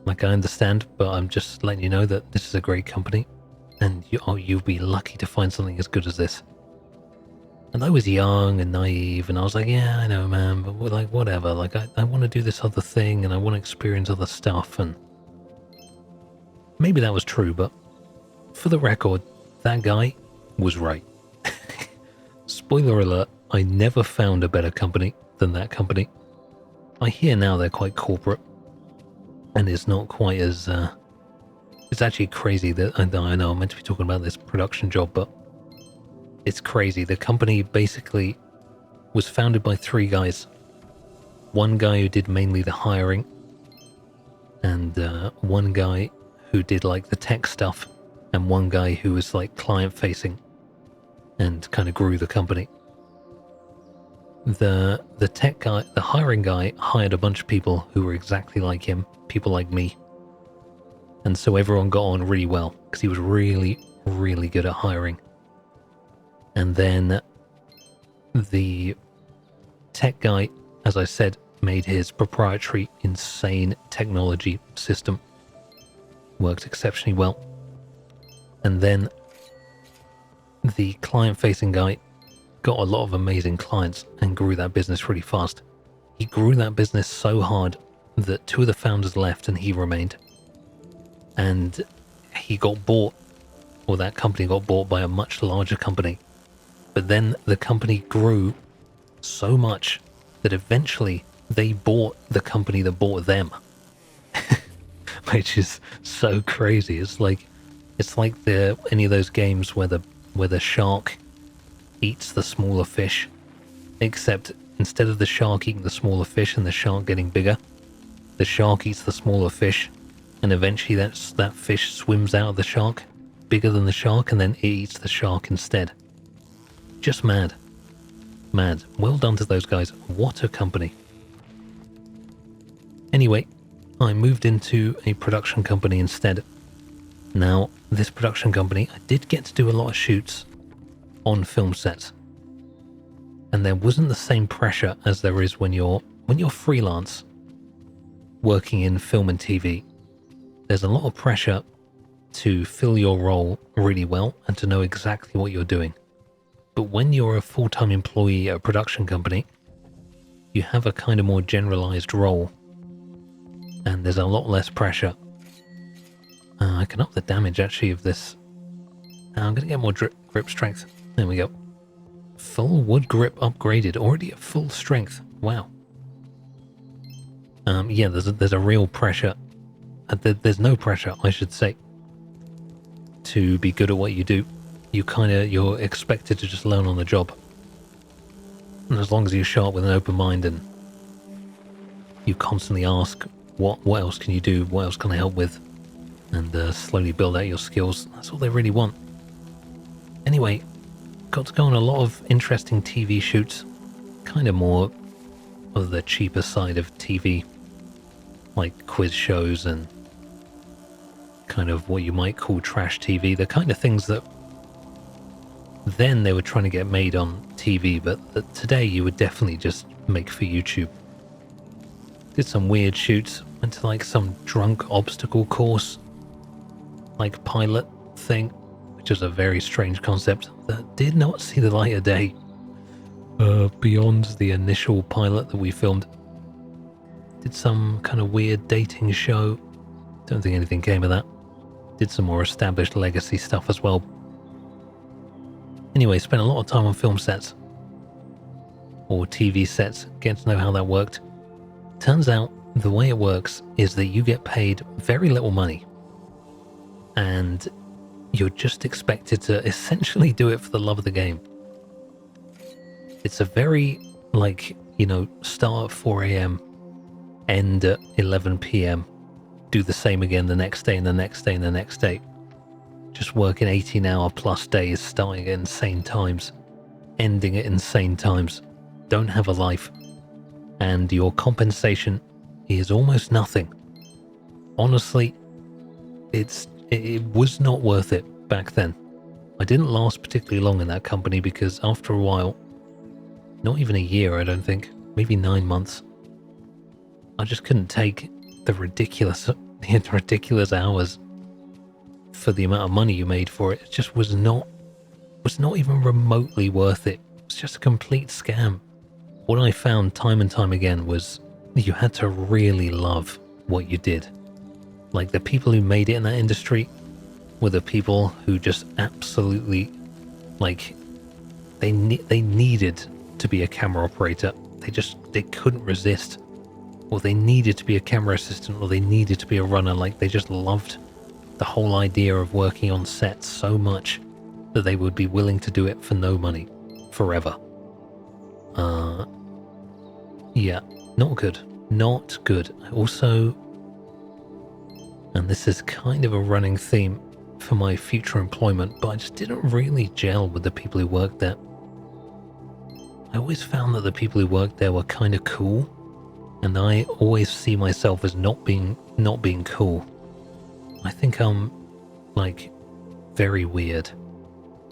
[SPEAKER 1] Like, I understand, but I'm just letting you know that this is a great company, and you'll be lucky to find something as good as this." And I was young and naive, and I was like, "Yeah, I know, man, but like, whatever. Like, I want to do this other thing, and I want to experience other stuff." And maybe that was true, but for the record, that guy was right. Spoiler alert, I never found a better company than that company. I hear now they're quite corporate, and it's not quite as, it's actually crazy that, I know I'm meant to be talking about this production job, but it's crazy. The company basically was founded by 3 guys. One guy who did mainly the hiring, and one guy who did like the tech stuff, and one guy who was like client facing and kind of grew the company. The tech guy, the hiring guy, hired a bunch of people who were exactly like him, people like me. And so everyone got on really well because he was really, really good at hiring. And then the tech guy, as I said, made his proprietary insane technology system. Worked exceptionally well. And then the client-facing guy got a lot of amazing clients and grew that business really fast. He grew that business so hard that 2 of the founders left and he remained. And he got bought, or that company got bought by a much larger company. But then the company grew so much that eventually they bought the company that bought them. Which is so crazy. It's like any of those games where the shark eats the smaller fish, except instead of the shark eating the smaller fish and the shark getting bigger, the shark eats the smaller fish, and eventually that fish swims out of the shark, bigger than the shark, and then it eats the shark instead. Just mad. Mad. Well done to those guys. What a company. Anyway, I moved into a production company instead. Now, this production company, I did get to do a lot of shoots on film sets. And there wasn't the same pressure as there is when you're freelance working in film and TV. There's a lot of pressure to fill your role really well and to know exactly what you're doing. But when you're a full-time employee at a production company, you have a kind of more generalized role, and there's a lot less pressure. I can up the damage actually of this. I'm going to get more grip strength. There we go. Full wood grip upgraded, already at full strength. Wow. Yeah, there's a real pressure. There's no pressure, I should say, to be good at what you do. You're expected to just learn on the job. And as long as you're sharp with an open mind and you constantly ask, what else can you do? What else can I help with? And slowly build out your skills. That's all they really want. Anyway, got to go on a lot of interesting TV shoots. Kind of more of the cheaper side of TV, like quiz shows and kind of what you might call trash TV. The kind of things that then they were trying to get made on TV, but that today you would definitely just make for YouTube. Did some weird shoots, went to like some drunk obstacle course, like pilot thing, which was a very strange concept that did not see the light of day beyond the initial pilot that we filmed. Did some kind of weird dating show. Don't think anything came of that. Did some more established legacy stuff as well. Anyway, spent a lot of time on film sets or TV sets, getting to know how that worked. Turns out the way it works is that you get paid very little money and you're just expected to essentially do it for the love of the game. It's a very, like, you know, start at 4 a.m, end at 11 p.m, do the same again the next day and the next day and the next day. Just working 18-hour plus days, starting at insane times, ending at insane times. Don't have a life. And your compensation is almost nothing. Honestly, it was not worth it back then. I didn't last particularly long in that company because after a while, not even a year I don't think, maybe 9 months, I just couldn't take the ridiculous hours for the amount of money you made for it. It just was not even remotely worth it. It's just a complete scam. What I found time and time again was you had to really love what you did. Like, the people who made it in that industry were the people who just absolutely, like, they needed to be a camera operator. They couldn't resist. Or they needed to be a camera assistant, or they needed to be a runner. Like, they just loved the whole idea of working on set so much that they would be willing to do it for no money forever. Yeah, not good. Not good. Also, and this is kind of a running theme for my future employment, but I just didn't really gel with the people who worked there. I always found that the people who worked there were kind of cool, and I always see myself as not being cool. I think I'm, like, very weird,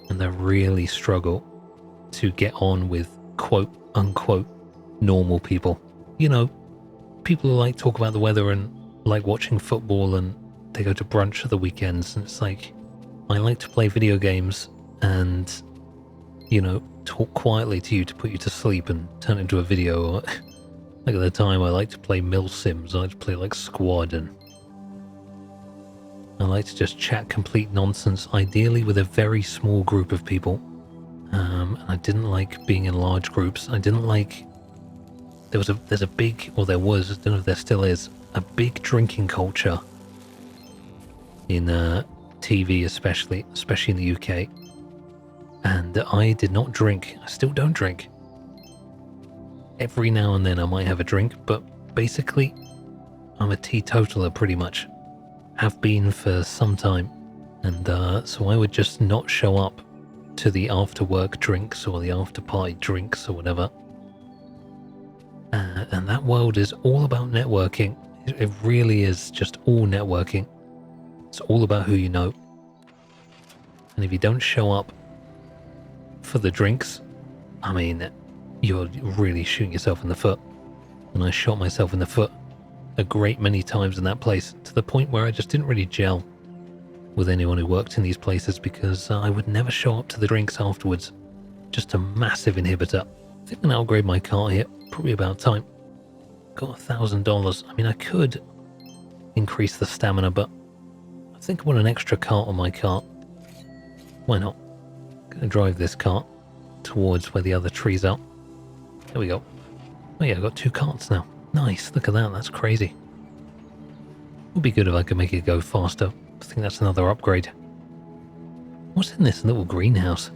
[SPEAKER 1] and I really struggle to get on with quote unquote normal people. You know, people who like talk about the weather and like watching football, and they go to brunch at the weekends, and it's like, I like to play video games and, you know, talk quietly to you to put you to sleep and turn it into a video. Or like, at the time I like to play Mill Sims, I like to play like Squad, and I like to just chat complete nonsense, ideally with a very small group of people. And I didn't like being in large groups. I didn't like, there's a big, or there was, I don't know if there still is, a big drinking culture in TV, especially in the UK. And I did not drink. I still don't drink. Every now and then I might have a drink, but basically I'm a teetotaler pretty much. Have been for some time. And so I would just not show up to the after work drinks or the after party drinks or whatever. And that world is all about networking. It really is just all networking. It's all about who you know. And if you don't show up for the drinks, I mean, you're really shooting yourself in the foot. And I shot myself in the foot a great many times in that place, to the point where I just didn't really gel with anyone who worked in these places, because I would never show up to the drinks afterwards. Just a massive inhibitor. I think I'm gonna upgrade my car here. Probably about time. Got $1,000. I mean, I could increase the stamina, but I think I want an extra cart on my cart. Why not? Gonna drive this cart towards where the other trees are. There we go. Oh yeah, I've got 2 carts now. Nice, look at that, that's crazy. Would be good if I could make it go faster. I think that's another upgrade. What's in this little greenhouse?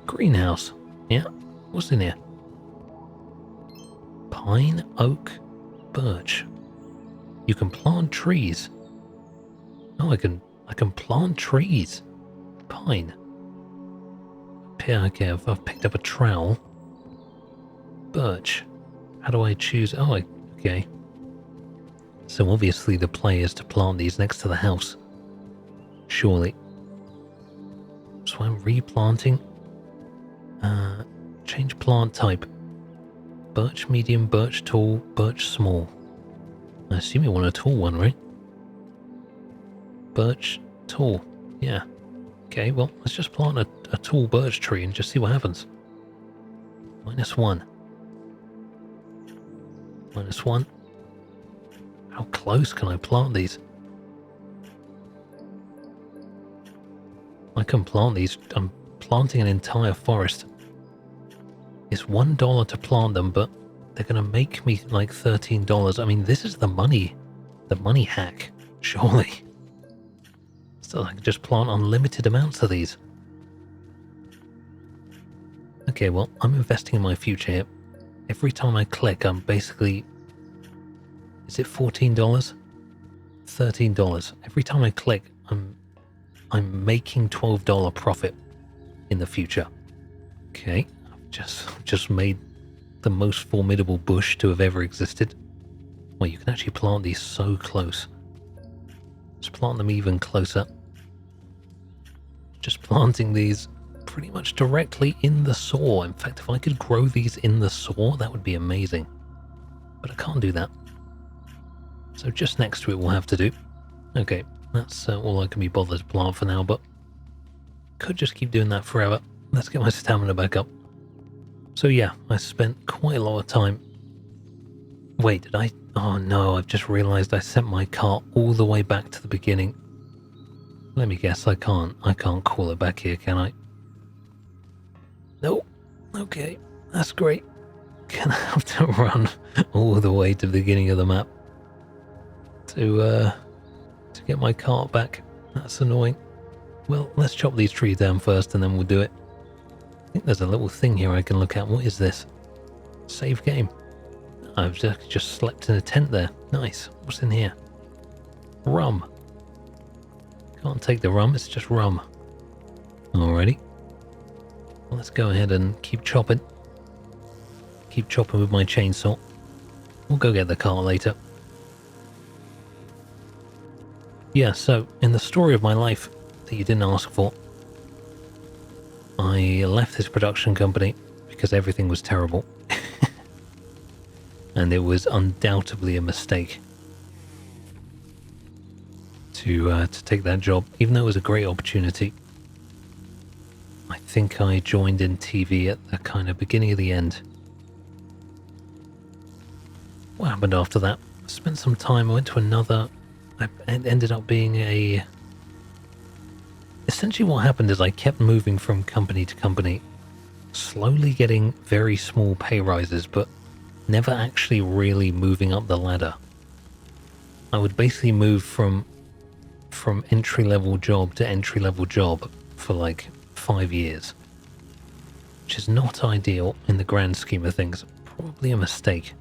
[SPEAKER 1] Greenhouse? Yeah, what's in here? Pine, oak, birch. You can plant trees. Oh, I can plant trees. Pine. Okay, I've picked up a trowel. Birch. How do I choose? Oh, okay. So obviously the play is to plant these next to the house. Surely. So I'm replanting. Change plant type. Birch medium, birch tall, birch small. I assume you want a tall one, right? Birch tall. Yeah. Okay, well, let's just plant a tall birch tree and just see what happens. -1. -1. How close can I plant these? I can plant these. I'm planting an entire forest. It's $1 to plant them, but they're going to make me like $13. I mean, this is the money hack, surely. So I can just plant unlimited amounts of these. Okay, well, I'm investing in my future here. Every time I click, I'm basically... Is it $14? $13. Every time I click, I'm making $12 profit in the future. Okay, I've just made the most formidable bush to have ever existed. Well, you can actually plant these so close. Just plant them even closer. Just planting these pretty much directly in the saw. In fact, if I could grow these in the saw, that would be amazing. But I can't do that. So just next to it we'll have to do. Okay, that's all I can be bothered to plant for now, but could just keep doing that forever. Let's get my stamina back up. So yeah, I spent quite a lot of time... Wait, did I... Oh no, I've just realised I sent my cart all the way back to the beginning. Let me guess, I can't call it back here, can I? No. Okay, that's great. Gonna have to run all the way to the beginning of the map to get my cart back. That's annoying. Well, let's chop these trees down first and then we'll do it. I think there's a little thing here I can look at. What is this? Save game. I've just slept in a tent there. Nice. What's in here? Rum. Can't take the rum, it's just rum. Alrighty. Well, let's go ahead and keep chopping. Keep chopping with my chainsaw. We'll go get the cart later. Yeah, so, in the story of my life that you didn't ask for, I left this production company because everything was terrible. And it was undoubtedly a mistake to take that job, even though it was a great opportunity. I think I joined in TV at the kind of beginning of the end. What happened after that? I spent some time, I went to another... It ended up being a... Essentially what happened is I kept moving from company to company, slowly getting very small pay rises, but never actually really moving up the ladder. I would basically move from entry-level job to entry-level job for like 5 years, which is not ideal in the grand scheme of things. Probably a mistake.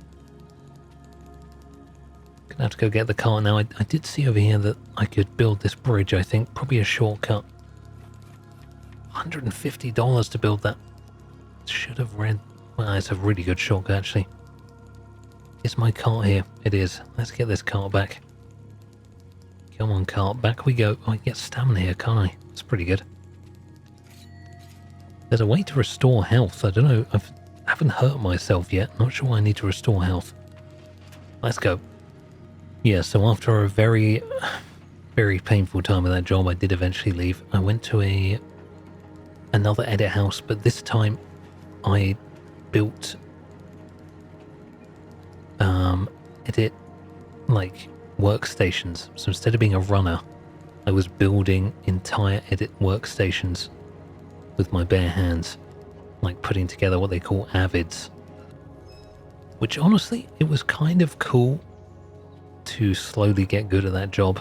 [SPEAKER 1] Gonna have to go get the car now. I did see over here that I could build this bridge, I think. Probably a shortcut. $150 to build that. Should have read... Well, it's a really good shortcut, actually. Is my cart here? It is. Let's get this cart back. Come on, cart. Back we go. Oh, I get stamina here, can't I? That's pretty good. There's a way to restore health. I don't know. I haven't hurt myself yet. Not sure why I need to restore health. Let's go. Yeah, so after a very, very painful time with that job, I did eventually leave. I went to another edit house, but this time I built edit like workstations. So instead of being a runner, I was building entire edit workstations with my bare hands, like putting together what they call avids. Which honestly, it was kind of cool to slowly get good at that job.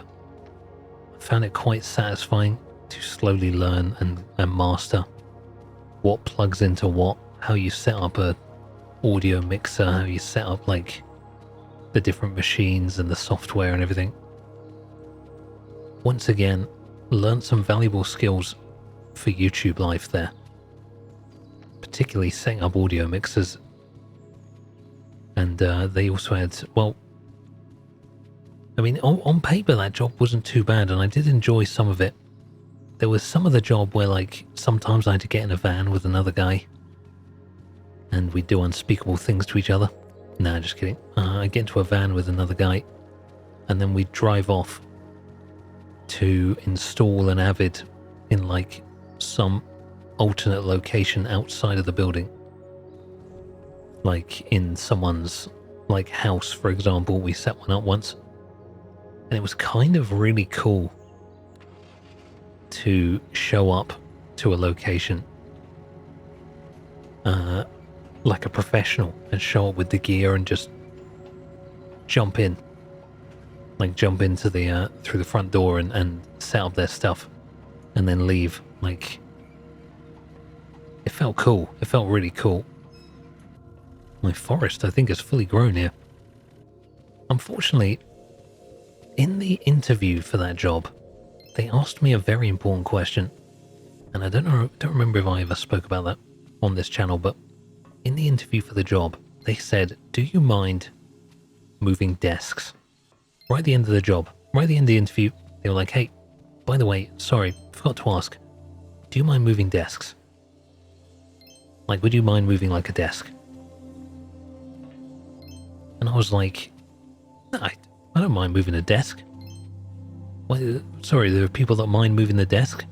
[SPEAKER 1] I found it quite satisfying to slowly learn and master what plugs into what, how you set up a audio mixer, how you set up like the different machines and the software and everything. Once again, learned some valuable skills for YouTube life there, particularly setting up audio mixers And they also had, well, I mean, on paper that job wasn't too bad, and I did enjoy some of it. There was some of the job where, like, sometimes I had to get in a van with another guy, and we'd do unspeakable things to each other. Nah, just kidding. I'd get into a van with another guy, and then we'd drive off to install an Avid in, like, some alternate location outside of the building. Like, in someone's, like, house, for example. We set one up once. And it was kind of really cool to show up to a location like a professional and show up with the gear and just jump in. Like, jump into the through the front door and set up their stuff and then leave. Like, it felt cool. It felt really cool. My forest, I think, is fully grown here. Unfortunately, in the interview for that job, they asked me a very important question, and I don't remember if I ever spoke about that on this channel, but in the interview for the job, they said, do you mind moving desks? Right at the end of the job, right at the end of the interview, they were like, hey, by the way, sorry, forgot to ask, do you mind moving desks? Like, would you mind moving, like, a desk? And I was like, no, I don't mind moving a desk. Well, sorry, there are people that mind moving the desk.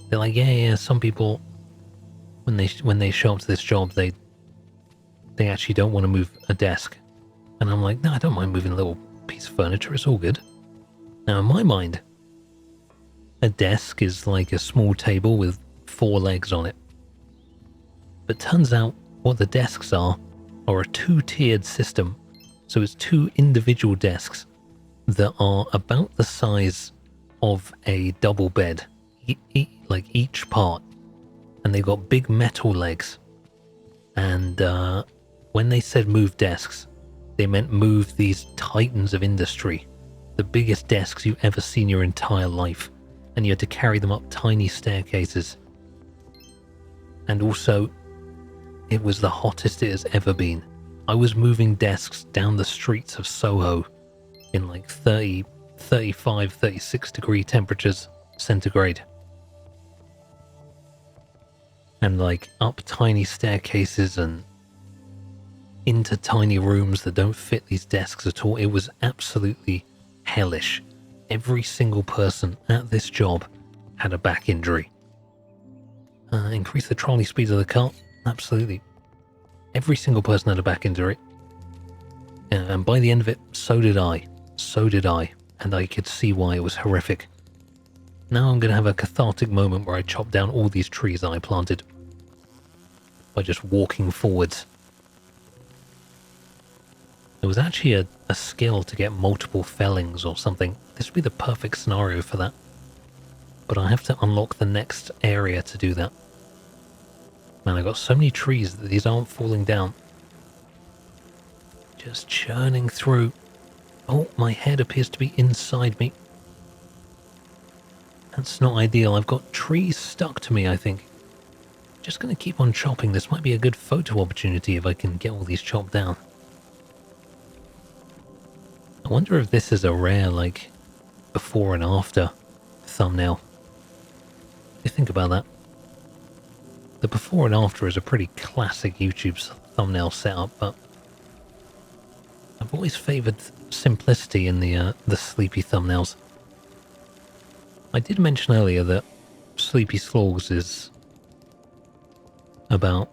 [SPEAKER 1] They're like, yeah, some people, when they show up to this job, they actually don't want to move a desk. And I'm like, no, I don't mind moving a little piece of furniture, it's all good. Now, in my mind, a desk is like a small table with 4 legs on it. But turns out what the desks are a 2-tiered system. So it's 2 individual desks that are about the size of a double bed, like each part. And they've got big metal legs. And when they said move desks, they meant move these titans of industry, the biggest desks you've ever seen in your entire life. And you had to carry them up tiny staircases. And also, it was the hottest it has ever been. I was moving desks down the streets of Soho in like 30, 35, 36 degree temperatures centigrade. And like up tiny staircases and into tiny rooms that don't fit these desks at all. It was absolutely hellish. Every single person at this job had a back injury. Increase the trolley speeds of the cart? Absolutely. Every single person had a back injury. And by the end of it, so did I. So did I. And I could see why it was horrific. Now I'm going to have a cathartic moment where I chop down all these trees that I planted. By just walking forwards. There was actually a skill to get multiple fellings or something. This would be the perfect scenario for that. But I have to unlock the next area to do that. Man, I got so many trees that these aren't falling down. Just churning through. Oh, my head appears to be inside me. That's not ideal. I've got trees stuck to me, I think. Just going to keep on chopping. This might be a good photo opportunity if I can get all these chopped down. I wonder if this is a rare, like, before and after thumbnail. You think about that. The before and after is a pretty classic YouTube thumbnail setup, but I've always favoured simplicity in the sleepy thumbnails. I did mention earlier that Sleepy Slorgs is about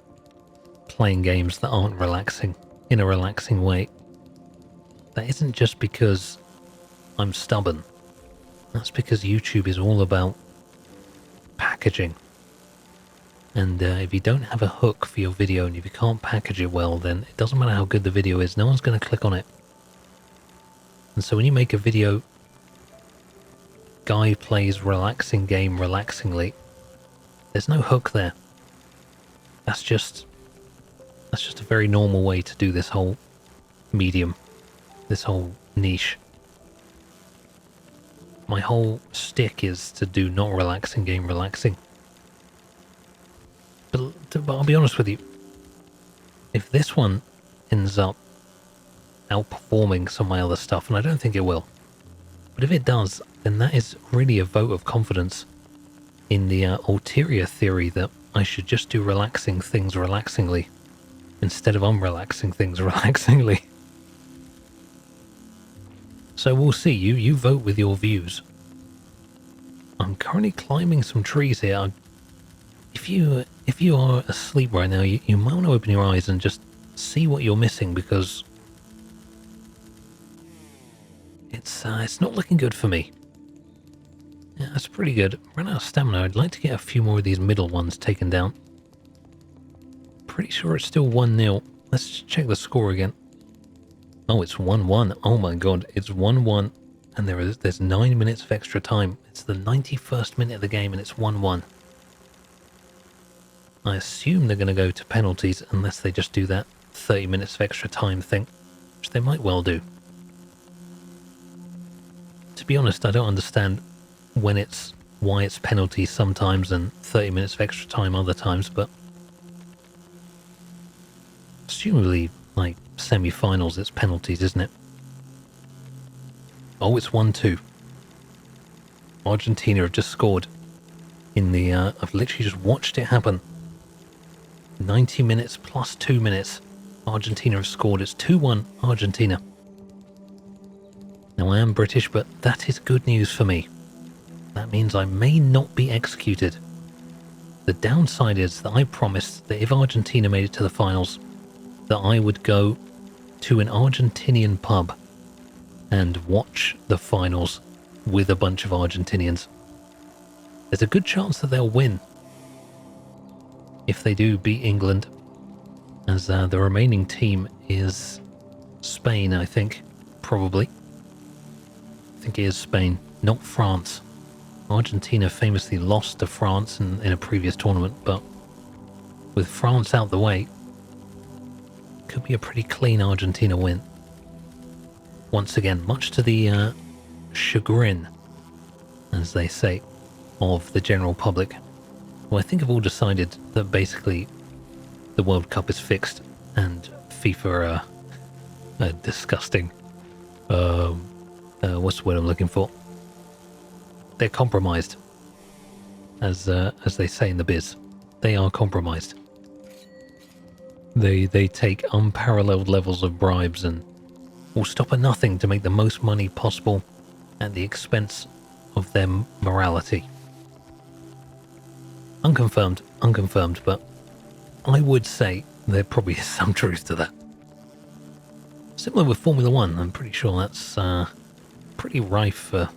[SPEAKER 1] playing games that aren't relaxing in a relaxing way. That isn't just because I'm stubborn. That's because YouTube is all about packaging. And if you don't have a hook for your video and if you can't package it well, then it doesn't matter how good the video is, no one's going to click on it. And so when you make a video, guy plays relaxing game relaxingly, there's no hook there. That's just a very normal way to do this whole medium, this whole niche. My whole stick is to do not relaxing game relaxing. But I'll be honest with you, if this one ends up outperforming some of my other stuff, and I don't think it will. But if it does, then that is really a vote of confidence in the ulterior theory that I should just do relaxing things relaxingly instead of unrelaxing things relaxingly. So we'll see. You vote with your views. I'm currently climbing some trees here. If you are asleep right now, you might want to open your eyes and just see what you're missing, because it's not looking good for me. Yeah, that's pretty good. Ran out of stamina. I'd like to get a few more of these middle ones taken down. Pretty sure it's still 1-0. Let's check the score again. Oh, it's 1-1. Oh my god, it's 1-1. And there's 9 minutes of extra time. It's the 91st minute of the game and it's 1-1. I assume they're going to go to penalties unless they just do that 30 minutes of extra time thing, which they might well do. To be honest, I don't understand why it's penalties sometimes and 30 minutes of extra time other times, but presumably, like, semi-finals, it's penalties, isn't it? Oh, it's 1-2. Argentina have just scored in the, I've literally just watched it happen. 90 minutes plus 2 minutes. Argentina have scored. It's 2-1 Argentina. Now, I am British, but that is good news for me. That means I may not be executed. The downside is that I promised that if Argentina made it to the finals, that I would go to an Argentinian pub and watch the finals with a bunch of Argentinians. There's a good chance that they'll win if they do beat England, as the remaining team is Spain, I think. Probably. I think it is Spain, not France. Argentina famously lost to France in a previous tournament, but with France out the way, could be a pretty clean Argentina win. Once again, much to the chagrin, as they say, of the general public. Well, I think I've all decided that basically the World Cup is fixed and FIFA are disgusting. What's the word I'm looking for? They're compromised, as they say in the biz. They are compromised. They take unparalleled levels of bribes and will stop at nothing to make the most money possible at the expense of their morality. Unconfirmed, but I would say there probably is some truth to that. Similar with Formula One, I'm pretty sure that's pretty rife for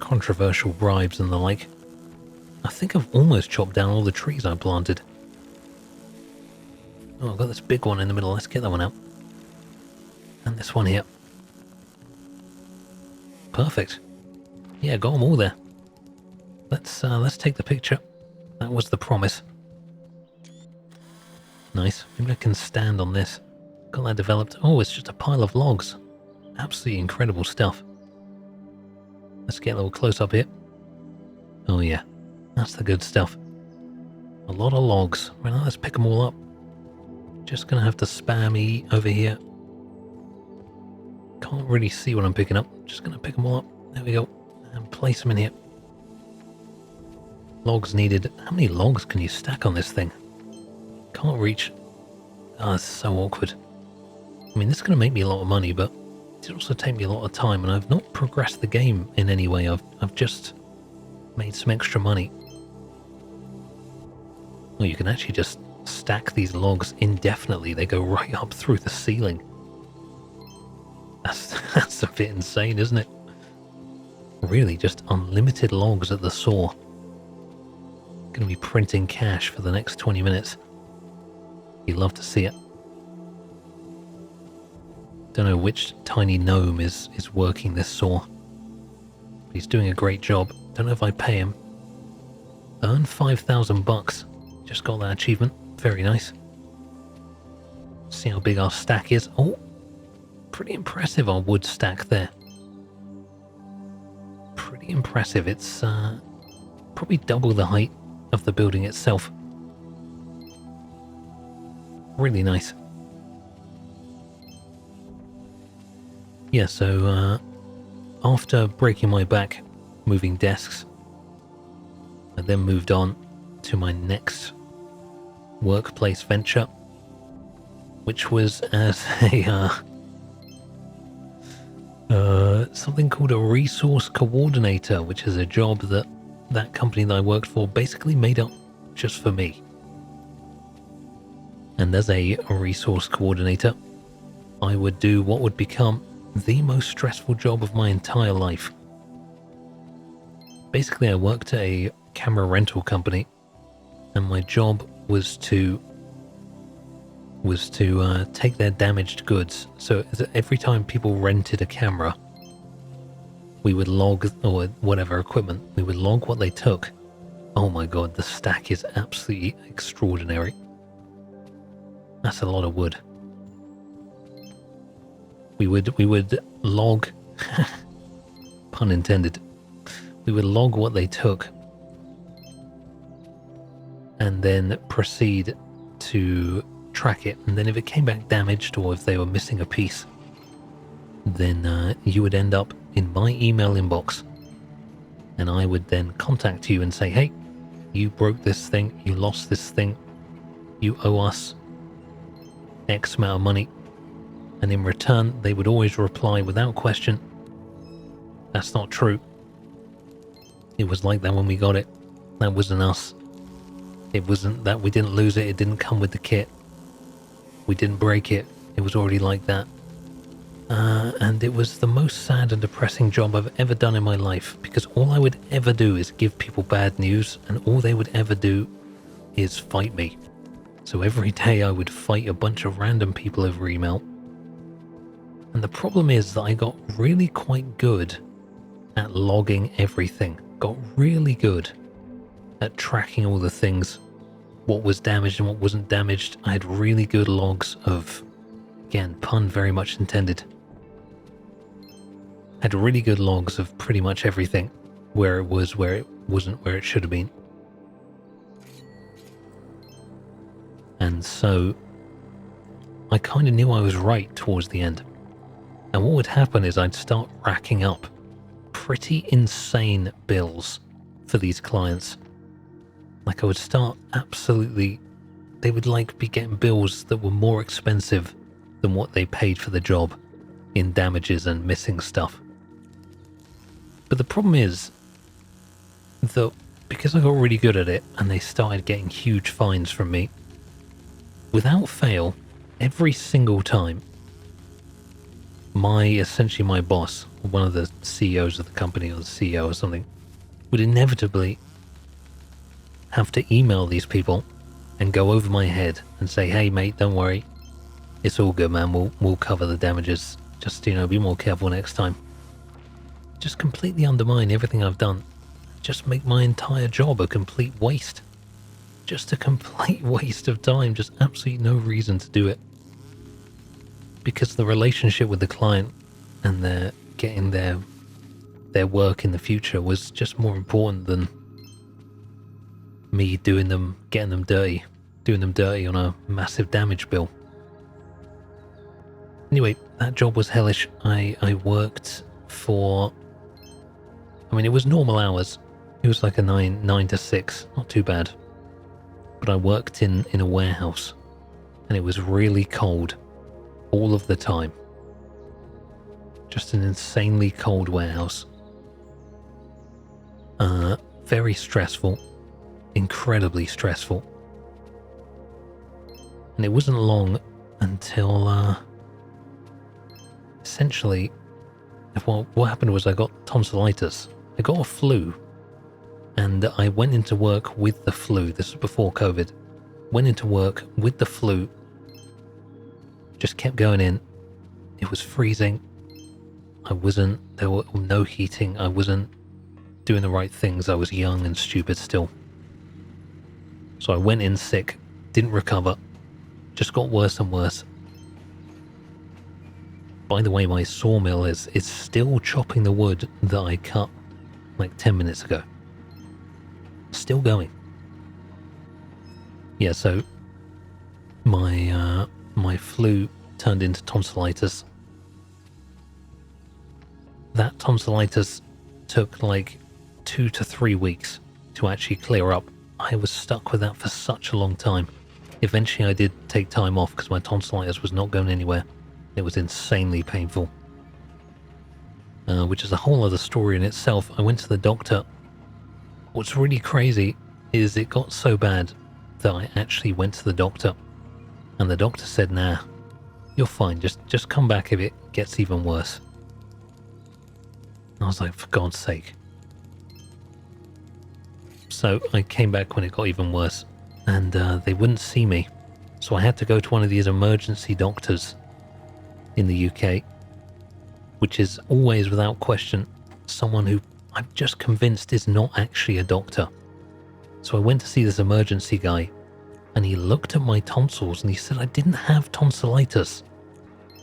[SPEAKER 1] controversial bribes and the like. I think I've almost chopped down all the trees I planted. Oh, I've got this big one in the middle. Let's get that one out. And this one here. Perfect. Yeah, got them all there. Let's take the picture. That was the promise. Nice. Maybe I can stand on this. Got that developed. Oh, it's just a pile of logs. Absolutely incredible stuff. Let's get a little close up here. Oh yeah, that's the good stuff. A lot of logs. Right now, let's pick them all up. Just gonna have to spam E over here. Can't really see what I'm picking up. Just gonna pick them all up. There we go. And place them in here. Logs needed. How many logs can you stack on this thing? Can't reach. Ah, it's so awkward. I mean, this is going to make me a lot of money, but it also take me a lot of time, and I've not progressed the game in any way. I've just made some extra money. Well, you can actually just stack these logs indefinitely. They go right up through the ceiling. That's a bit insane, isn't it? Really, just unlimited logs at the saw. Going to be printing cash for the next 20 minutes. You'd love to see it. Don't know which tiny gnome is working this saw. But he's doing a great job. Don't know if I pay him. Earn 5,000 bucks. Just got that achievement. Very nice. See how big our stack is. Oh, pretty impressive, our wood stack there. Pretty impressive. It's probably double the height of the building itself. Really nice. Yeah, so after breaking my back moving desks, I then moved on to my next workplace venture, which was as a something called a resource coordinator, which is a job that company that I worked for basically made up just for me. And as a resource coordinator, I would do what would become the most stressful job of my entire life. Basically, I worked at a camera rental company, and my job was to take their damaged goods. So every time people rented a camera, we would log, or whatever equipment, we would log what they took. Oh my god, the stack is absolutely extraordinary. That's a lot of wood. We would log, pun intended, we would log what they took and then proceed to track it. And then if it came back damaged or if they were missing a piece, then you would end up in my email inbox, and I would then contact you and say, hey, you broke this thing, you lost this thing, you owe us X amount of money. And in return, they would always reply without question, that's not true. It was like that when we got it. That wasn't us. It wasn't that, we didn't lose it, it didn't come with the kit. We didn't break it, it was already like that. And it was the most sad and depressing job I've ever done in my life, because all I would ever do is give people bad news, and all they would ever do is fight me. So every day I would fight a bunch of random people over email. And the problem is that I got really quite good at logging everything. Got really good at tracking all the things, what was damaged and what wasn't damaged. I had really good logs of, again, pun very much intended. Had really good logs of pretty much everything, where it was, where it wasn't, where it should have been. And so I kind of knew I was right towards the end. And what would happen is I'd start racking up pretty insane bills for these clients. Like I would start absolutely, they would like be getting bills that were more expensive than what they paid for the job in damages and missing stuff. But the problem is that because I got really good at it and they started getting huge fines from me, without fail, every single time, essentially my boss, one of the CEOs of the company or the CEO or something, would inevitably have to email these people and go over my head and say, hey mate, don't worry, it's all good man, we'll cover the damages, just, you know, be more careful next time. Just completely undermine everything I've done. Just make my entire job a complete waste. Just a complete waste of time, just absolutely no reason to do it. Because the relationship with the client and their getting their work in the future was just more important than me getting them dirty on a massive damage bill. Anyway, that job was hellish. I worked for, I mean, it was normal hours. It was like a 9 to 6, not too bad. But I worked in a warehouse, and it was really cold all of the time. Just an insanely cold warehouse. Very stressful, incredibly stressful. And it wasn't long until essentially what happened was I got tonsillitis. I got a flu, and I went into work with the flu. This was before COVID. Went into work with the flu. Just kept going in. It was freezing. There were no heating. I wasn't doing the right things. I was young and stupid still. So I went in sick, didn't recover, just got worse and worse. By the way, my sawmill is still chopping the wood that I cut like 10 minutes ago. Still going. Yeah, so my flu turned into tonsillitis. that tonsillitis took like 2 to 3 weeks to actually clear up. I was stuck with that for such a long time. Eventually I did take time off because my tonsillitis was not going anywhere. It was insanely painful. Which is a whole other story in itself. I went to the doctor. What's really crazy is it got so bad that I actually went to the doctor. And the doctor said, nah, you're fine. Just come back if it gets even worse. And I was like, for God's sake. So I came back when it got even worse. And they wouldn't see me. So I had to go to one of these emergency doctors in the UK. Which is always, without question, someone who I'm just convinced is not actually a doctor. So I went to see this emergency guy, and he looked at my tonsils and he said I didn't have tonsillitis,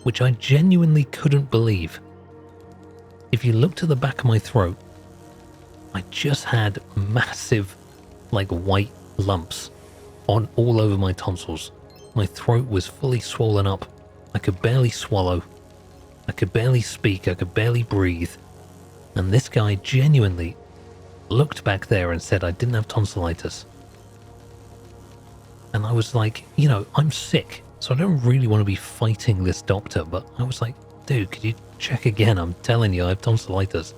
[SPEAKER 1] which I genuinely couldn't believe. If you looked at the back of my throat, I just had massive, like, white lumps on all over my tonsils. My throat was fully swollen up. I could barely swallow. I could barely speak, I could barely breathe. And this guy genuinely looked back there and said I didn't have tonsillitis. And I was like, you know, I'm sick, so I don't really want to be fighting this doctor, but I was like, dude, could you check again? I'm telling you, I have tonsillitis.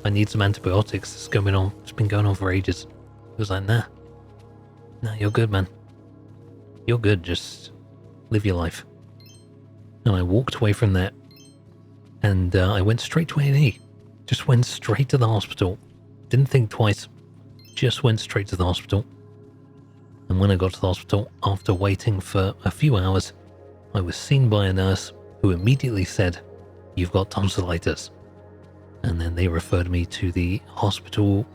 [SPEAKER 1] I need some antibiotics. It's going on. It's been going on for ages. He was like, nah, you're good, man. You're good, just live your life. And I walked away from that. And I went straight to A&E. Just went straight to the hospital. Didn't think twice. Just went straight to the hospital. And when I got to the hospital, after waiting for a few hours, I was seen by a nurse who immediately said, you've got tonsillitis. And then they referred me to the hospital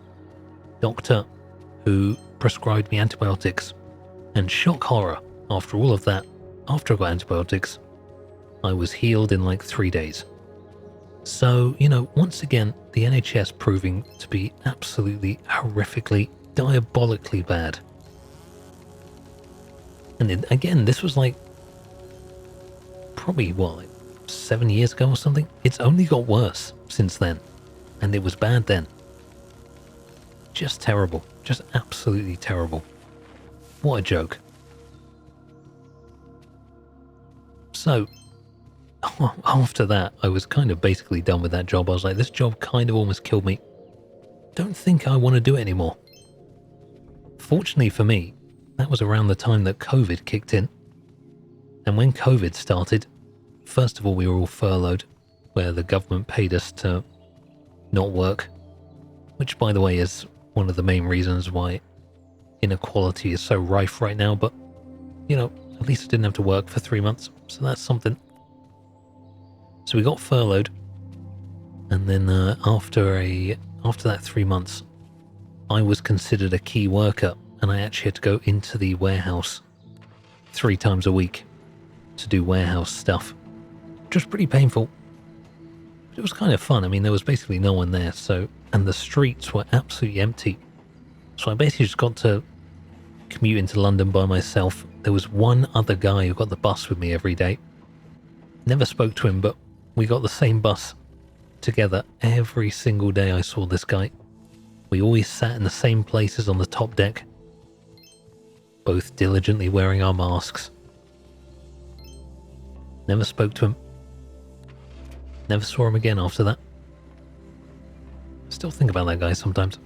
[SPEAKER 1] doctor who prescribed me antibiotics. And shock horror, after all of that, after I got antibiotics, I was healed in like 3 days. So, you know, once again, the NHS proving to be absolutely horrifically, diabolically bad. And then, again, this was like, probably, what, like 7 years ago or something? It's only got worse since then. And it was bad then. Just terrible. Just absolutely terrible. What a joke. So, after that, I was kind of basically done with that job. I was like, this job kind of almost killed me. Don't think I want to do it anymore. Fortunately for me, that was around the time that COVID kicked in. And when COVID started, first of all, we were all furloughed, where the government paid us to not work, which, by the way, is one of the main reasons why inequality is so rife right now. But, you know, at least I didn't have to work for 3 months, so that's something. So we got furloughed, and then after that 3 months, I was considered a key worker, and I actually had to go into the warehouse 3 times a week to do warehouse stuff, which was pretty painful. But it was kind of fun. I mean, there was basically no one there, and the streets were absolutely empty. So I basically just got to commute into London by myself. There was one other guy who got the bus with me every day. Never spoke to him, but we got the same bus together every single day I saw this guy. We always sat in the same places on the top deck, both diligently wearing our masks. Never spoke to him. Never saw him again after that. Still think about that guy sometimes.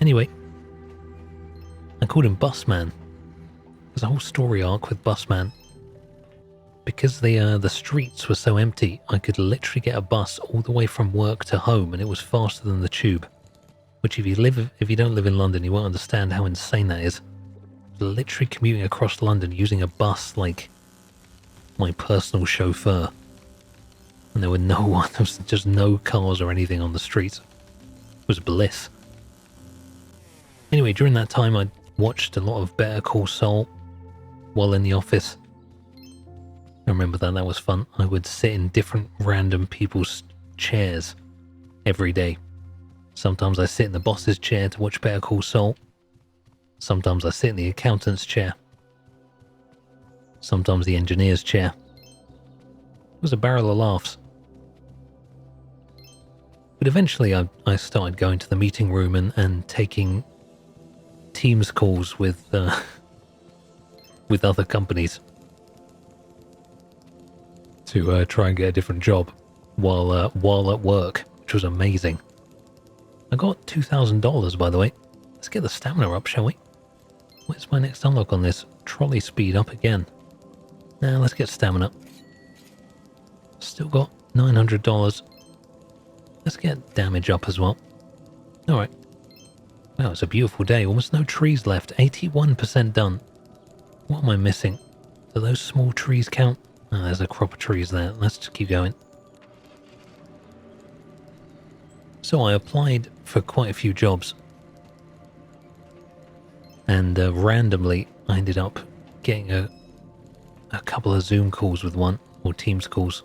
[SPEAKER 1] Anyway, I called him Busman. There's a whole story arc with Busman. Because the streets were so empty, I could literally get a bus all the way from work to home, and it was faster than the tube. Which, if you don't live in London, you won't understand how insane that is. Literally commuting across London using a bus like my personal chauffeur. And there was just no cars or anything on the streets. It was bliss. Anyway, during that time, I watched a lot of Better Call Saul while in the office. I remember that was fun. I would sit in different random people's chairs every day. Sometimes I sit in the boss's chair to watch Better Call Saul. Sometimes I sit in the accountant's chair. Sometimes the engineer's chair. It was a barrel of laughs. But eventually I started going to the meeting room and taking Teams calls with other companies to try and get a different job while at work, which was amazing. I got $2,000, by the way. Let's get the stamina up, shall we? Where's my next unlock on this? Trolley speed up again. Now let's get stamina. Still got $900. Let's get damage up as well. Alright. Wow, it's a beautiful day. Almost no trees left. 81% done. What am I missing? Do those small trees count? Oh, there's a crop of trees there. Let's just keep going. So I applied for quite a few jobs. And randomly, I ended up getting a couple of Zoom calls with one, or Teams calls,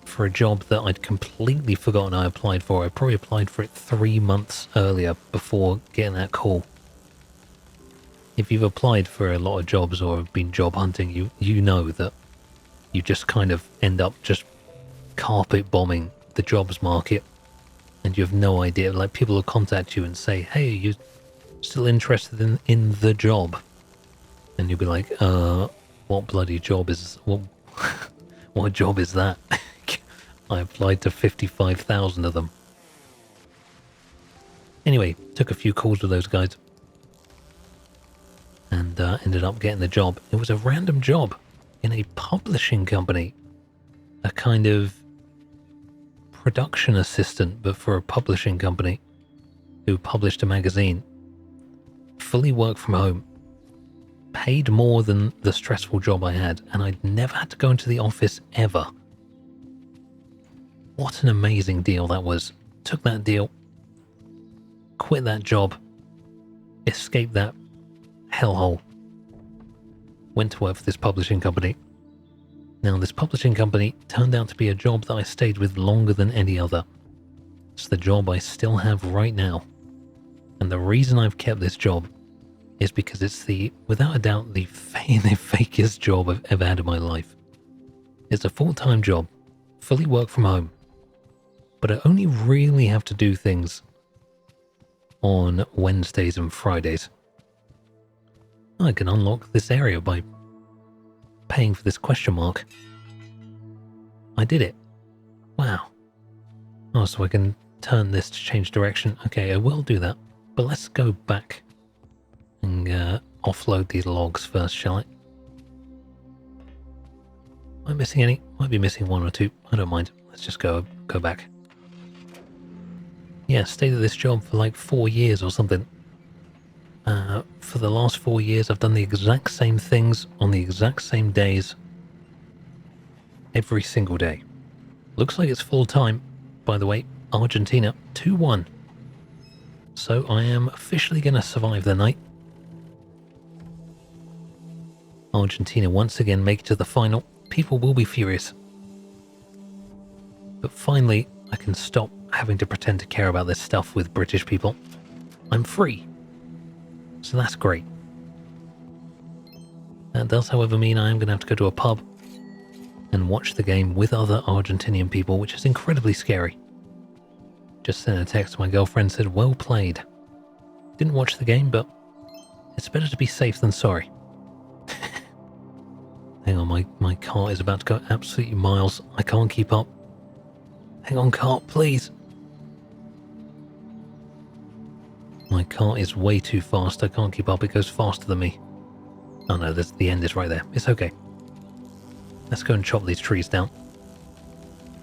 [SPEAKER 1] for a job that I'd completely forgotten I applied for. I probably applied for it 3 months earlier before getting that call. If you've applied for a lot of jobs or have been job hunting, you know that you just kind of end up just carpet bombing the jobs market, and you have no idea. Like, people will contact you and say, hey, are you still interested in the job? And you'll be like, what bloody job is, what job is that? I applied to 55,000 of them. Anyway, took a few calls with those guys and ended up getting the job. It was a random job in a publishing company, a kind of production assistant, but for a publishing company who published a magazine. Fully work from home. Paid more than the stressful job I had, and I'd never had to go into the office ever. What an amazing deal that was. Took that deal, quit that job, escaped that hellhole, went to work for this publishing company. Now, this publishing company turned out to be a job that I stayed with longer than any other. It's the job I still have right now. And the reason I've kept this job is because it's without a doubt, the fakest job I've ever had in my life. It's a full-time job, fully work from home, but I only really have to do things on Wednesdays and Fridays. I can unlock this area by paying for this question mark. I did it. Wow. Oh, so I can turn this to change direction. Okay, I will do that. But let's go back and offload these logs first, shall I? Am I missing any? Might be missing one or two. I don't mind. Let's just go back. Yeah, stayed at this job for like 4 years or something. For the last 4 years, I've done the exact same things on the exact same days. Every single day. Looks like it's full time. By the way, Argentina 2-1. So I am officially going to survive the night. Argentina once again make it to the final. People will be furious. But finally, I can stop having to pretend to care about this stuff with British people. I'm free. So that's great. That does, however, mean I am going to have to go to a pub and watch the game with other Argentinian people, which is incredibly scary. Just sent a text to my girlfriend, said, well played. Didn't watch the game, but it's better to be safe than sorry. Hang on, my cart is about to go absolutely miles. I can't keep up. Hang on, cart, please. My cart is way too fast. I can't keep up. It goes faster than me. Oh no, the end is right there. It's okay. Let's go and chop these trees down.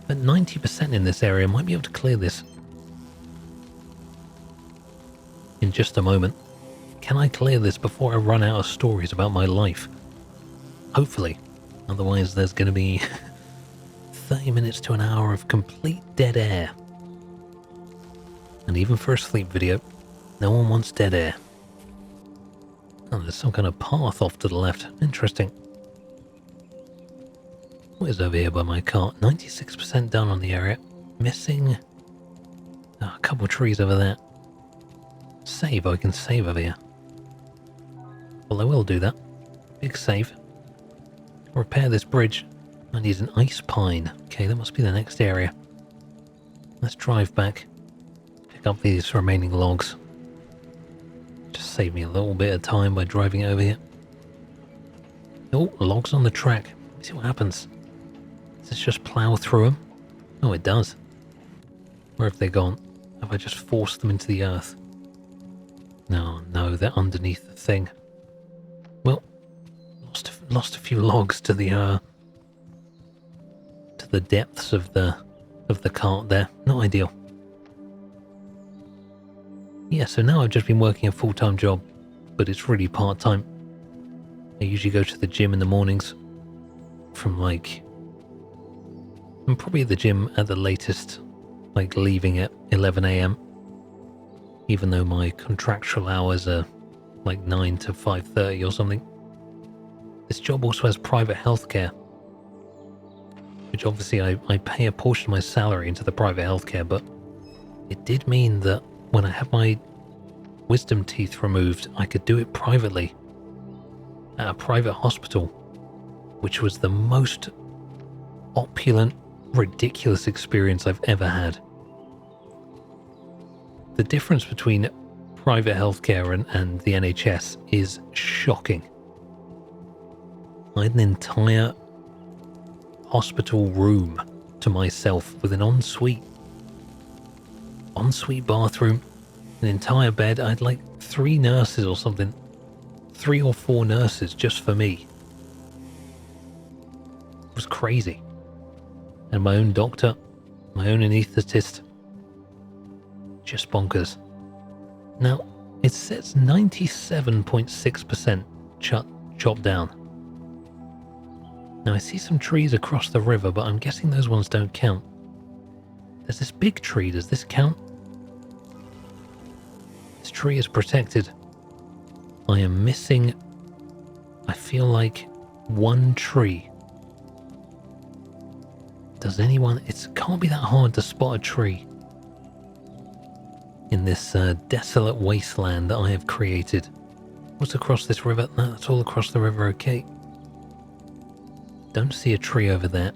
[SPEAKER 1] But 90% in this area, might be able to clear this in just a moment. Can I clear this before I run out of stories about my life? Hopefully. Otherwise, there's going to be 30 minutes to an hour of complete dead air. And even for a sleep video, no one wants dead air. Oh, there's some kind of path off to the left. Interesting. What is over here by my cart? 96% done on the area. Missing a couple of trees over there. Save, I can save over here. Well, I will do that. Big save. Repair this bridge. I need an ice pine. Okay, that must be the next area. Let's drive back. Pick up these remaining logs. Just save me a little bit of time by driving over here. Oh, logs on the track. Let me see what happens. Does this just plow through them? Oh, it does. Where have they gone? Have I just forced them into the earth? No, they're underneath the thing. Well, lost a few logs to the depths of the cart there. Not ideal. Yeah, so now I've just been working a full-time job, but it's really part-time. I usually go to the gym in the mornings from I'm probably at the gym at the latest, leaving at 11 a.m. Even though my contractual hours are 9 to 5:30 or something. This job also has private healthcare, which obviously I pay a portion of my salary into the private healthcare, but it did mean that when I had my wisdom teeth removed, I could do it privately at a private hospital, which was the most opulent, ridiculous experience I've ever had. The difference between private healthcare and the NHS is shocking. I had an entire hospital room to myself with an ensuite bathroom, an entire bed. I had 3 nurses or something, 3 or 4 nurses just for me. It was crazy. And my own doctor, my own anaesthetist. Just bonkers. Now, it says 97.6% chopped down. Now, I see some trees across the river, but I'm guessing those ones don't count. There's this big tree. Does this count? This tree is protected. I am missing, I feel like, 1 tree. Does anyone... It can't be that hard to spot a tree in this desolate wasteland that I have created. What's across this river? No, that's all across the river, okay. Don't see a tree over there.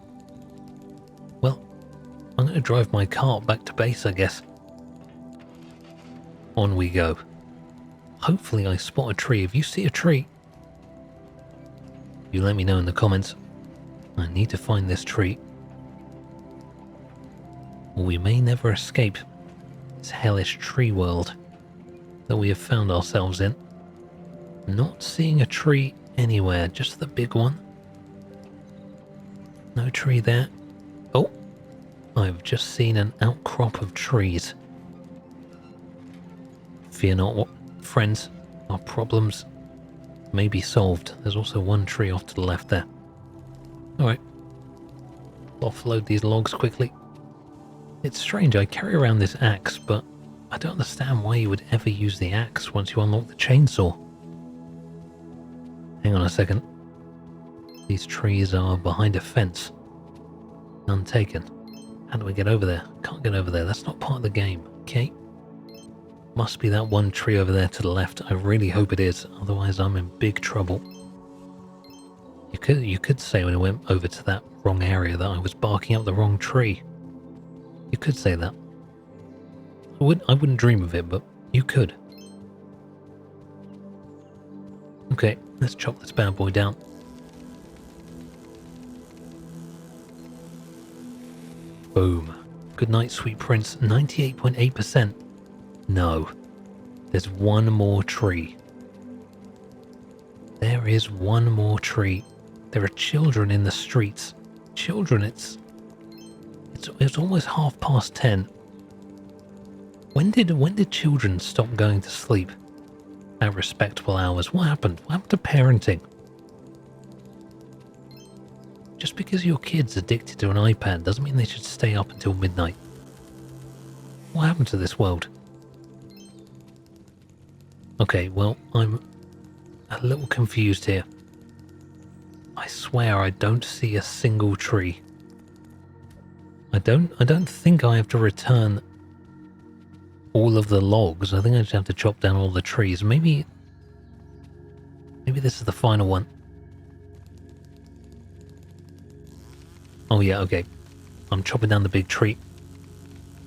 [SPEAKER 1] Well, I'm going to drive my cart back to base, I guess. On we go. Hopefully I spot a tree. If you see a tree, you let me know in the comments. I need to find this tree. Or we may never escape this hellish tree world that we have found ourselves in. Not seeing a tree anywhere, just the big one. No tree there. Oh, I've just seen an outcrop of trees. Fear not, friends, our problems may be solved. There's also 1 tree off to the left there. Alright, offload these logs quickly. It's strange, I carry around this axe, but I don't understand why you would ever use the axe once you unlock the chainsaw. Hang on a second. These trees are behind a fence. None taken. How do we get over there? Can't get over there. That's not part of the game. Okay. Must be that 1 tree over there to the left. I really hope it is. Otherwise, I'm in big trouble. You could say when I went over to that wrong area that I was barking up the wrong tree. You could say that. I wouldn't dream of it, but you could. Okay, let's chop this bad boy down. Boom. Good night, sweet prince. 98.8%. No. There's 1 more tree. There is 1 more tree. There are children in the streets. Children, it's almost 10:30. When did children stop going to sleep at respectable hours? What happened? What happened to parenting? Just because your kid's addicted to an iPad doesn't mean they should stay up until midnight. What happened to this world? Okay, well, I'm a little confused here. I swear I don't see a single tree. I don't think I have to return all of the logs. I think I just have to chop down all the trees. Maybe this is the final one. Oh yeah, okay. I'm chopping down the big tree.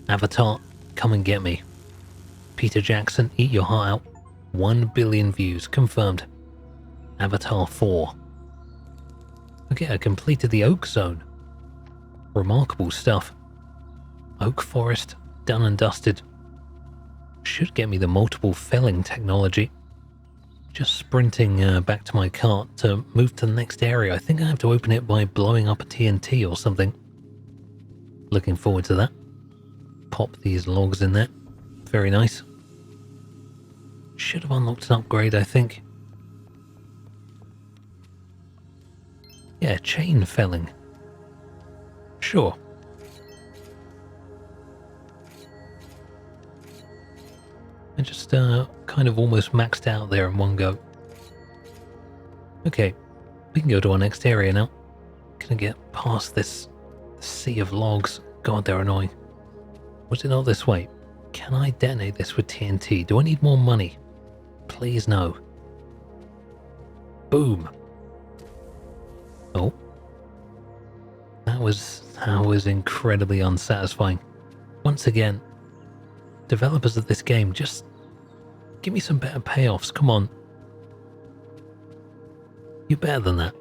[SPEAKER 1] Avatar, come and get me. Peter Jackson, eat your heart out. 1 billion views, confirmed. Avatar 4. Okay, I completed the Oak Zone. Remarkable stuff. Oak Forest, done and dusted. Should get me the multiple felling technology. Just sprinting back to my cart to move to the next area. I think I have to open it by blowing up a TNT or something. Looking forward to that. Pop these logs in there. Very nice. Should have unlocked an upgrade, I think. Yeah, chain felling. Sure. I just kind of almost maxed out there in one go. Okay, we can go to our next area now. Can I get past this sea of logs? God, they're annoying. Was it not this way? Can I detonate this with TNT? Do I need more money? Please no. Boom. Oh. That was incredibly unsatisfying. Once again, developers of this game, just give me some better payoffs. Come on. You're better than that.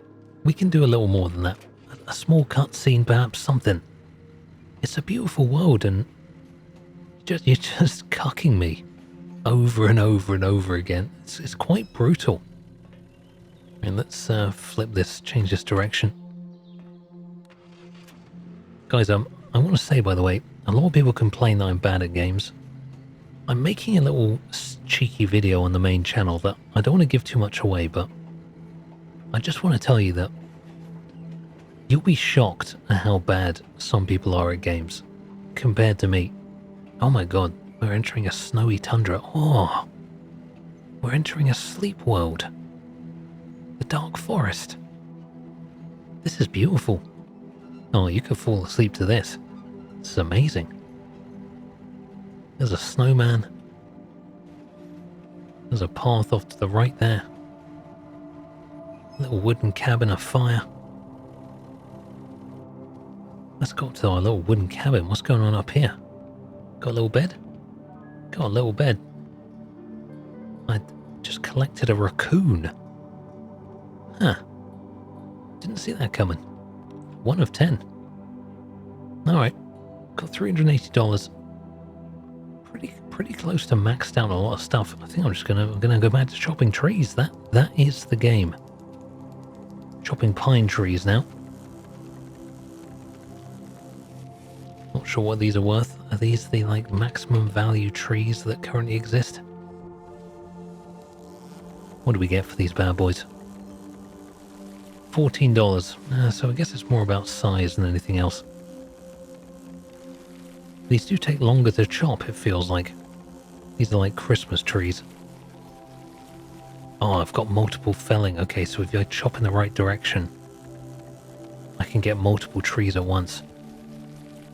[SPEAKER 1] We can do a little more than that. A small cutscene, perhaps, something. It's a beautiful world, and you're just cucking me over and over and over again. It's quite brutal. And let's flip this, change this direction. Guys, I want to say, by the way, a lot of people complain that I'm bad at games. I'm making a little cheeky video on the main channel that I don't want to give too much away, but I just want to tell you that you'll be shocked at how bad some people are at games compared to me. Oh my god, we're entering a snowy tundra. Oh, we're entering a sleep world. The dark forest. This is beautiful. Oh, you could fall asleep to this. This is amazing. There's a snowman. There's a path off to the right there. Little wooden cabin afire. Let's go up to our little wooden cabin. What's going on up here? Got a little bed? Got a little bed. I just collected a raccoon. Huh. Didn't see that coming. 1 of 10. Alright. Got $380. Pretty close to maxed out a lot of stuff. I think I'm just gonna go back to chopping trees. That is the game. Chopping pine trees now. Not sure what these are worth. Are these the like maximum value trees that currently exist? What do we get for these bad boys? $14. So I guess it's more about size than anything else. These do take longer to chop, it feels like. These are like Christmas trees. Oh, I've got multiple felling. Okay, so if I chop in the right direction, I can get multiple trees at once.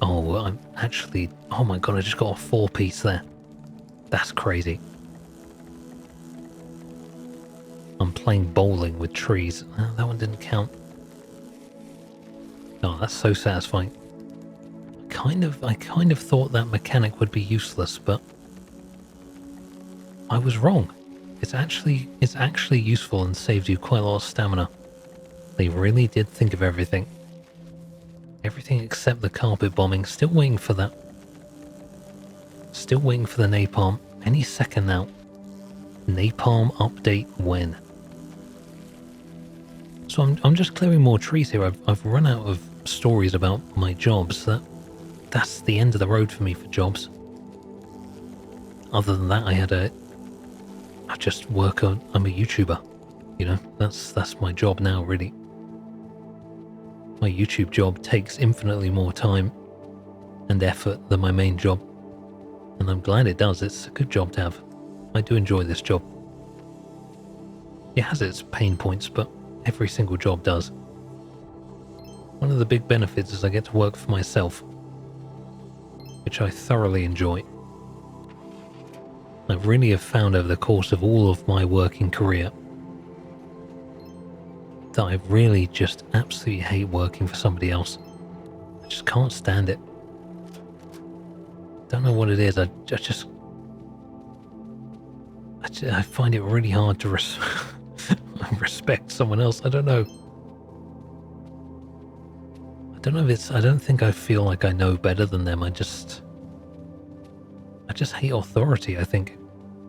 [SPEAKER 1] Oh, I'm actually... Oh my god, I just got a 4-piece there. That's crazy. I'm playing bowling with trees. Oh, that one didn't count. Oh, that's so satisfying. I kind of thought that mechanic would be useless, but I was wrong. It's actually useful and saves you quite a lot of stamina. They really did think of everything. Everything except the carpet bombing. Still waiting for that. Still waiting for the napalm. Any second now. Napalm update when? So I'm just clearing more trees here. I've run out of stories about my jobs. That's the end of the road for me for jobs. Other than that, I just work on... I'm a YouTuber. You know, that's my job now, really. My YouTube job takes infinitely more time and effort than my main job. And I'm glad it does. It's a good job to have. I do enjoy this job. It has its pain points, but every single job does. One of the big benefits is I get to work for myself, which I thoroughly enjoy. I really have found over the course of all of my working career that I really just absolutely hate working for somebody else. I just can't stand it. Don't know what it is. I find it really hard to respect someone else. I don't know. I don't know if it's... I don't think I feel like I know better than them. I just hate authority, I think.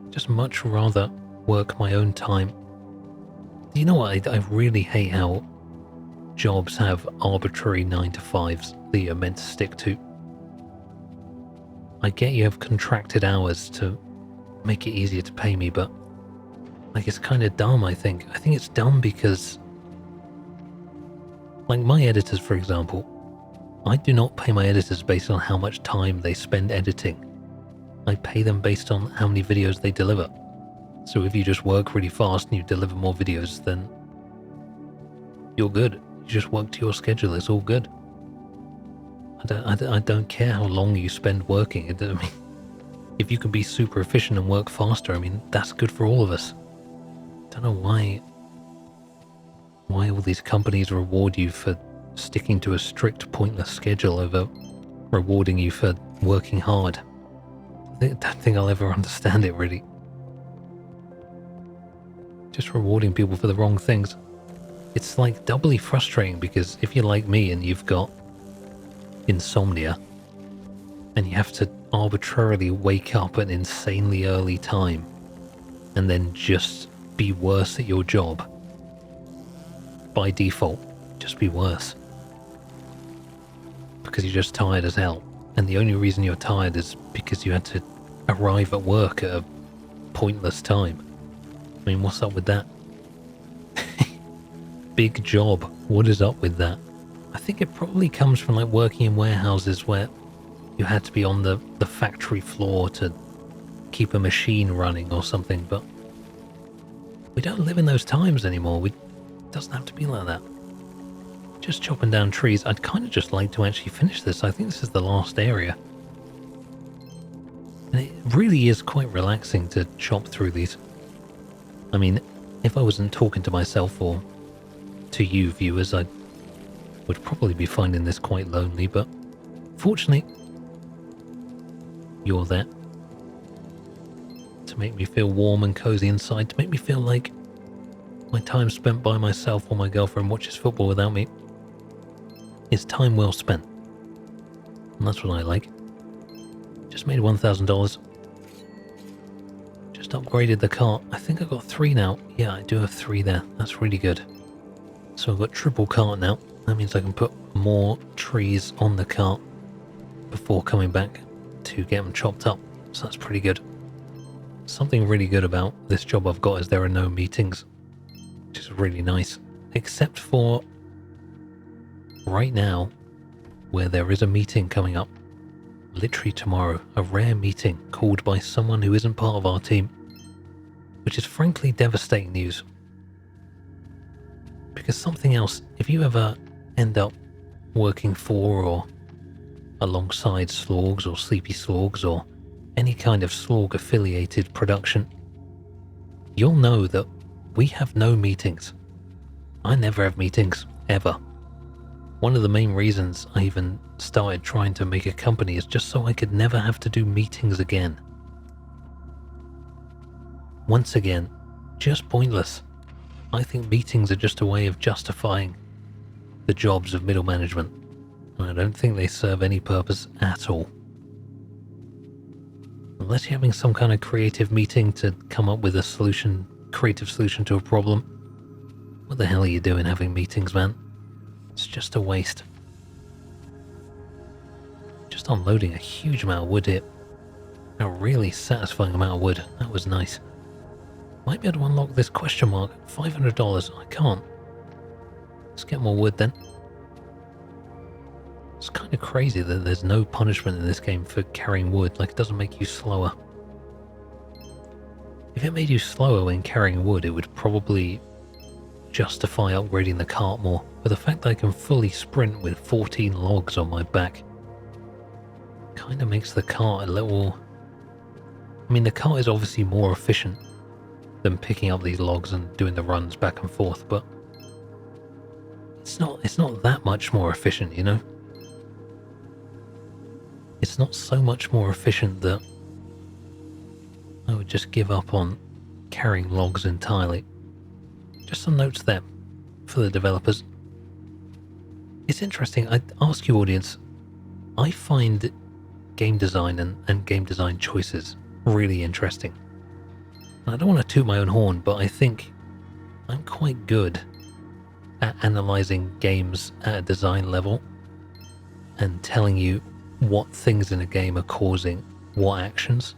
[SPEAKER 1] Just much rather work my own time. You know what? I really hate how jobs have arbitrary 9-to-5s that you're meant to stick to. I get you have contracted hours to make it easier to pay me, but like it's kind of dumb, I think. I think it's dumb because like my editors, for example, I do not pay my editors based on how much time they spend editing. I pay them based on how many videos they deliver. So if you just work really fast and you deliver more videos, then you're good. You just work to your schedule, it's all good. I don't care how long you spend working. I mean, if you can be super efficient and work faster, I mean, that's good for all of us. I don't know why all these companies reward you for sticking to a strict, pointless schedule over rewarding you for working hard. I don't think I'll ever understand it, really. Just rewarding people for the wrong things. It's like doubly frustrating because if you're like me and you've got insomnia and you have to arbitrarily wake up at an insanely early time and then just be worse at your job by default, just be worse because you're just tired as hell, and the only reason you're tired is because you had to arrive at work at a pointless time. I mean, what's up with that? Big job, what is up with that? I think it probably comes from like working in warehouses where you had to be on the factory floor to keep a machine running or something, but we don't live in those times anymore. It doesn't have to be like that. Just chopping down trees. I'd kind of just like to actually finish this. I think this is the last area. And it really is quite relaxing to chop through these. I mean, if I wasn't talking to myself or to you viewers, I would probably be finding this quite lonely, but fortunately, you're there to make me feel warm and cozy inside, to make me feel like my time spent by myself while my girlfriend watches football without me is time well spent. And that's what I like. Just made $1,000. Just upgraded the cart. I think I've got 3 now. Yeah, I do have 3 there. That's really good. So I've got triple cart now. That means I can put more trees on the cart before coming back to get them chopped up. So that's pretty good. Something really good about this job I've got is there are no meetings, which is really nice. Except for right now, where there is a meeting coming up. Literally tomorrow, a rare meeting called by someone who isn't part of our team, which is frankly devastating news. Because something else, if you ever end up working for or alongside Slorgs or Sleepy Slorgs or any kind of Slorg affiliated production, you'll know that we have no meetings. I never have meetings, ever. One of the main reasons I even started trying to make a company is just so I could never have to do meetings again. Once again, just pointless. I think meetings are just a way of justifying the jobs of middle management, and I don't think they serve any purpose at all. Unless you're having some kind of creative meeting to come up with a solution, creative solution to a problem, what the hell are you doing having meetings, man? It's just a waste. Just unloading a huge amount of wood here. A really satisfying amount of wood. That was nice. Might be able to unlock this question mark. $500. I can't. Let's get more wood then. It's kind of crazy that there's no punishment in this game for carrying wood. Like, it doesn't make you slower. If it made you slower when carrying wood, it would probably justify upgrading the cart more. But the fact that I can fully sprint with 14 logs on my back kind of makes the cart a little... I mean, the cart is obviously more efficient than picking up these logs and doing the runs back and forth, but it's not that much more efficient, you know? It's it's not so much more efficient that I would just give up on carrying logs entirely. Just some notes there for the developers. It's interesting, I'd ask you audience, I find game design and game design choices really interesting. And I don't want to toot my own horn, but I think I'm quite good at analysing games at a design level and telling you what things in a game are causing what actions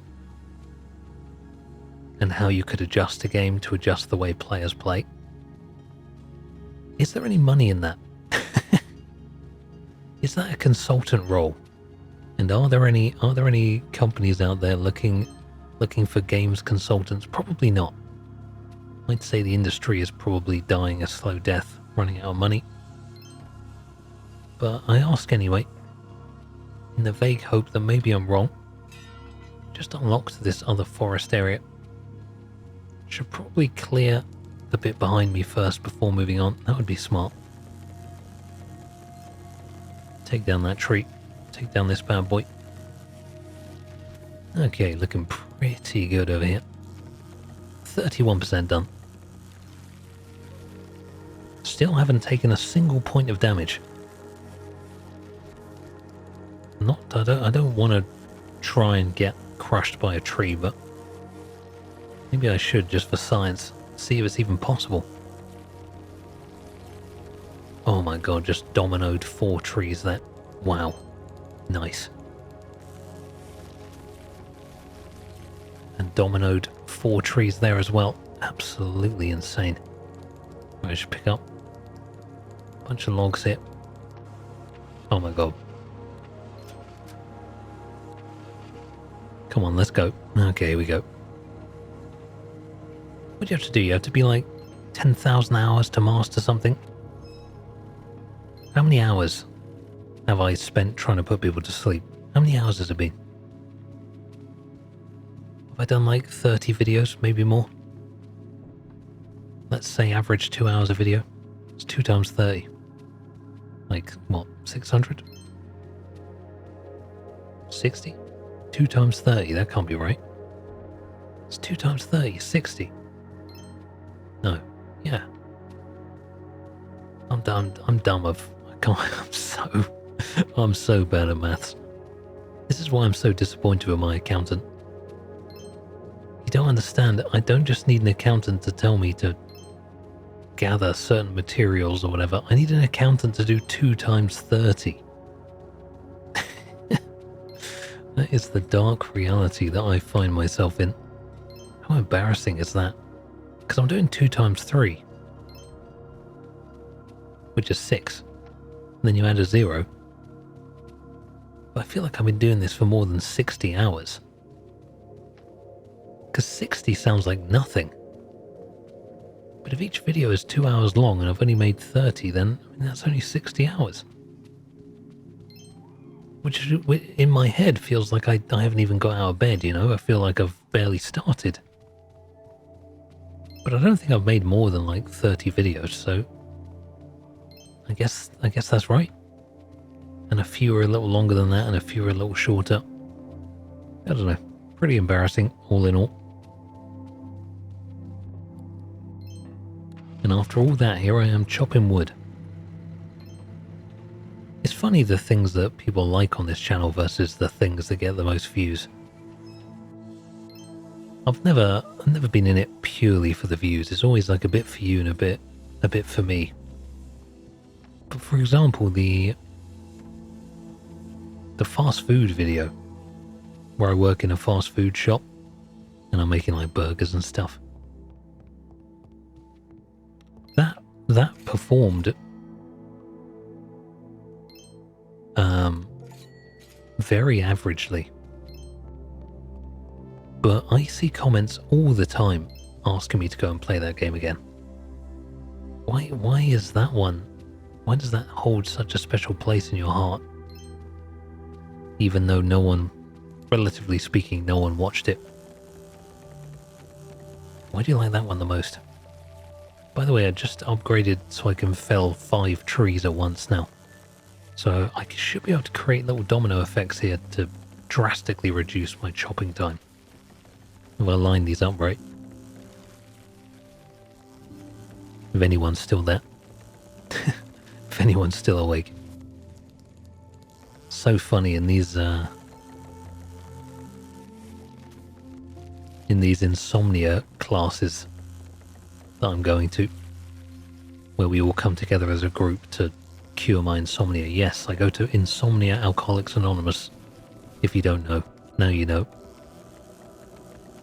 [SPEAKER 1] and how you could adjust a game to adjust the way players play. Is there any money in that? Is that a consultant role? And are there any companies out there looking for games consultants? Probably not. I'd say the industry is probably dying a slow death, running out of money. But I ask anyway, in the vague hope that maybe I'm wrong. Just unlocked this other forest area. Should probably clear the bit behind me first before moving on. That would be smart. Take down that tree. Take down this bad boy. Okay, looking pretty good over here. 31% done. Still haven't taken a single point of damage. I don't want to try and get crushed by a tree, but maybe I should, just for science, see if it's even possible. Oh my god, just dominoed 4 trees there. Wow. Nice. And dominoed 4 trees there as well. Absolutely insane. I should pick up a bunch of logs here. Oh my god. Come on, let's go. Okay, here we go. What do you have to do? You have to be like 10,000 hours to master something? How many hours have I spent trying to put people to sleep? How many hours has it been? Have I done like 30 videos, maybe more? Let's say average 2 hours a video. It's 2 times 30. Like, what, 600? 60? 2 times 30, that can't be right. It's 2 times 30, 60. No, yeah. I'm dumb I can't, I'm so bad at maths. This is why I'm so disappointed with my accountant. You don't understand, I don't just need an accountant to tell me to gather certain materials or whatever. I need an accountant to do 2 times 30. That is the dark reality that I find myself in. How embarrassing is that? Because I'm doing 2 times 3. Which is 6. And then you add a 0. But I feel like I've been doing this for more than 60 hours. Because 60 sounds like nothing. But if each video is 2 hours long and I've only made 30, then that's only 60 hours. Which in my head feels like I haven't even got out of bed, you know? I feel like I've barely started. But I don't think I've made more than like 30 videos, so I guess that's right. And a few are a little longer than that, and a few are a little shorter. I don't know. Pretty embarrassing, all in all. And after all that, here I am chopping wood. It's funny the things that people like on this channel versus the things that get the most views. I've never been in it purely for the views. It's always like a bit for you and a bit for me. But for example, the fast food video where I work in a fast food shop and I'm making like burgers and stuff. That performed very averagely. But I see comments all the time asking me to go and play that game again. Why is that one? Why does that hold such a special place in your heart? Even though no one, relatively speaking, no one watched it. Why do you like that one the most? By the way, I just upgraded so I can fell 5 trees at once now. So I should be able to create little domino effects here to drastically reduce my chopping time. If I line these up right. If anyone's still there. If anyone's still awake. So funny in these insomnia classes that I'm going to, where we all come together as a group to cure my insomnia. Yes, I go to Insomnia Alcoholics Anonymous. If you don't know, now you know.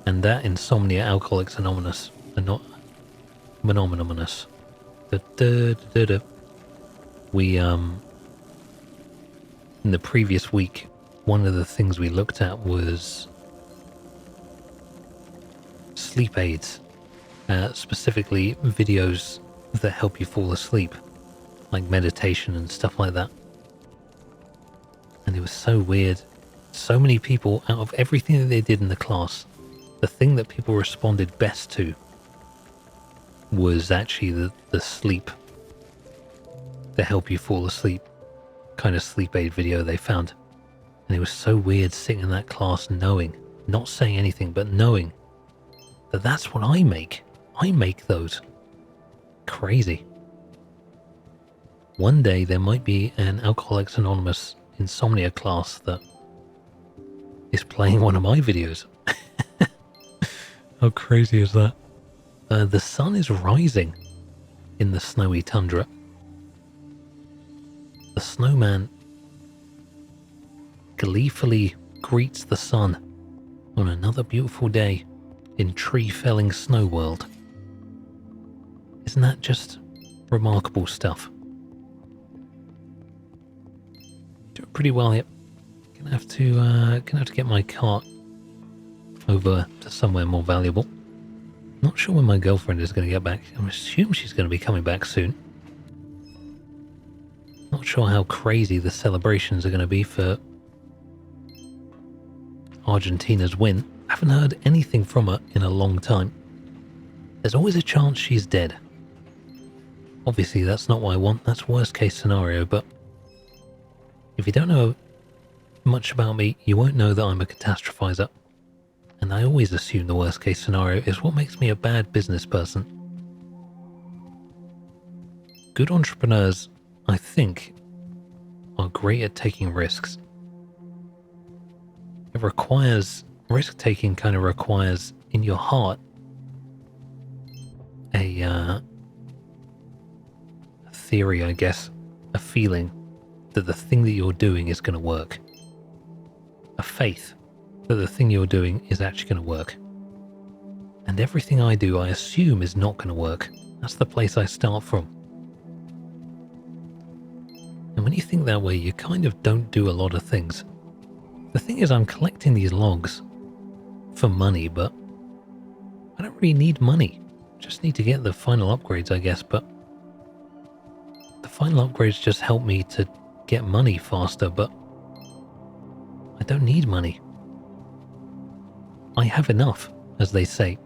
[SPEAKER 1] And that Insomnia Alcoholics Anonymous, Anonymous. We in the previous week, one of the things we looked at was sleep aids, specifically videos that help you fall asleep, like meditation and stuff like that. And it was so weird. So many people, out of everything that they did in the class, the thing that people responded best to was actually the sleep, to help you fall asleep kind of sleep aid video they found. And it was so weird sitting in that class knowing, not saying anything, but knowing that that's what I make. I make those. Crazy. One day there might be an Alcoholics Anonymous insomnia class that is playing one of my videos. How crazy is that? The sun is rising in the snowy tundra. The snowman gleefully greets the sun on another beautiful day in tree-felling snow world. Isn't that just remarkable stuff? Doing pretty well here. Gonna have to get my cart over to somewhere more valuable. Not sure when my girlfriend is going to get back. I assume she's going to be coming back soon. Not sure how crazy the celebrations are going to be for Argentina's win. I haven't heard anything from her in a long time. There's always a chance she's dead. Obviously, that's not what I want. That's worst case scenario, but if you don't know much about me, you won't know that I'm a catastrophizer. And I always assume the worst case scenario is what makes me a bad business person. Good entrepreneurs, I think, are great at taking risks. It requires, risk-taking kind of requires in your heart a theory, I guess, a feeling that the thing that you're doing is going to work. A faith that the thing you're doing is actually going to work. And everything I do, I assume, is not going to work. That's the place I start from. And when you think that way, you kind of don't do a lot of things. The thing is, I'm collecting these logs for money, but I don't really need money. Just need to get the final upgrades, I guess, but the final upgrades just help me to get money faster, but I don't need money. I have enough, as they say.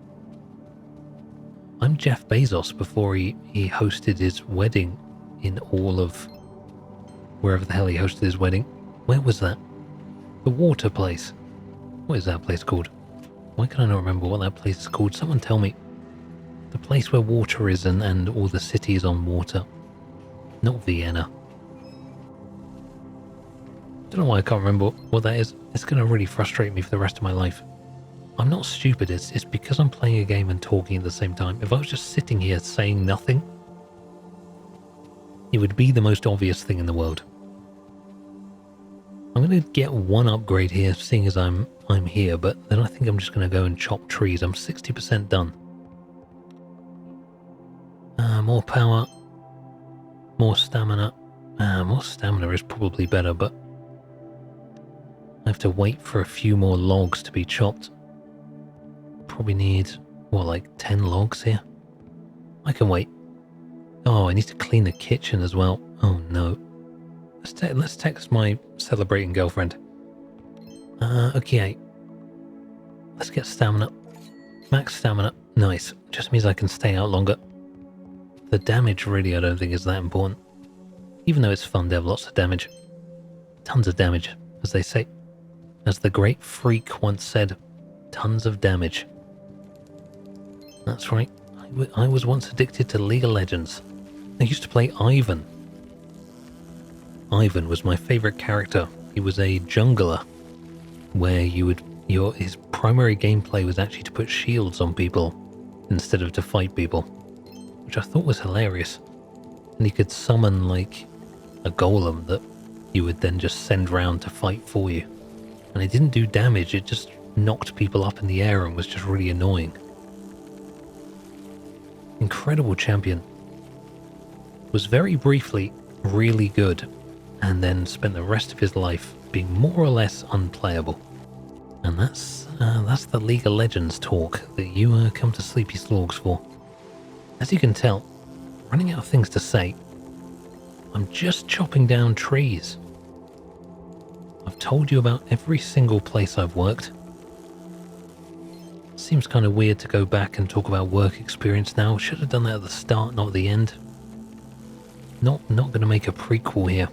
[SPEAKER 1] I'm Jeff Bezos before he hosted his wedding in all of wherever the hell he hosted his wedding. Where was that? The water place. What is that place called? Why can I not remember what that place is called? Someone tell me. The place where water is and all the cities on water. Not Vienna. Don't know why I can't remember what that is. It's going to really frustrate me for the rest of my life. I'm not stupid, it's because I'm playing a game and talking at the same time. If I was just sitting here saying nothing, it would be the most obvious thing in the world. I'm going to get one upgrade here, seeing as I'm here, but then I think I'm just going to go and chop trees. I'm 60% done. More power. More stamina. More stamina is probably better, but I have to wait for a few more logs to be chopped. Probably need, what, like 10 logs here? I can wait. Oh, I need to clean the kitchen as well. Oh no. Let's text my celebrating girlfriend. Okay. Let's get stamina. Max stamina. Nice. Just means I can stay out longer. The damage really I don't think is that important. Even though it's fun to have lots of damage. Tons of damage, as they say. As the great freak once said, tons of damage. That's right, I was once addicted to League of Legends. I used to play Ivan. Ivan was my favourite character. He was a jungler, where his primary gameplay was actually to put shields on people instead of to fight people, which I thought was hilarious. And he could summon like a golem that you would then just send round to fight for you. And it didn't do damage, it just knocked people up in the air and was just really annoying. Incredible champion. Was very briefly really good, and then spent the rest of his life being more or less unplayable. And that's the League of Legends talk that you come to Sleepy Slorgs for. As you can tell, running out of things to say, I'm just chopping down trees. I've told you about every single place I've worked. Seems kind of weird to go back and talk about work experience now. Should have done that at the start, not at the end. Not going to make a prequel here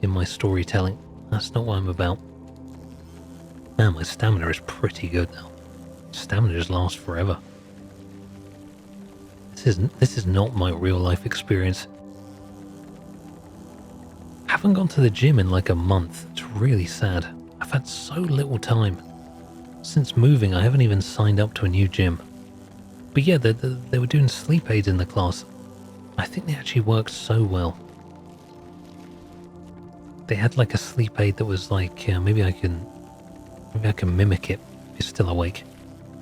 [SPEAKER 1] in my storytelling. That's not what I'm about. Man, my stamina is pretty good now. Stamina just lasts forever. This is not my real life experience. Haven't gone to the gym in like a month. It's really sad. I've had so little time. Since moving, I haven't even signed up to a new gym. But yeah, they were doing sleep aids in the class. I think they actually worked so well. They had like a sleep aid that was like, maybe I can mimic it if you're still awake.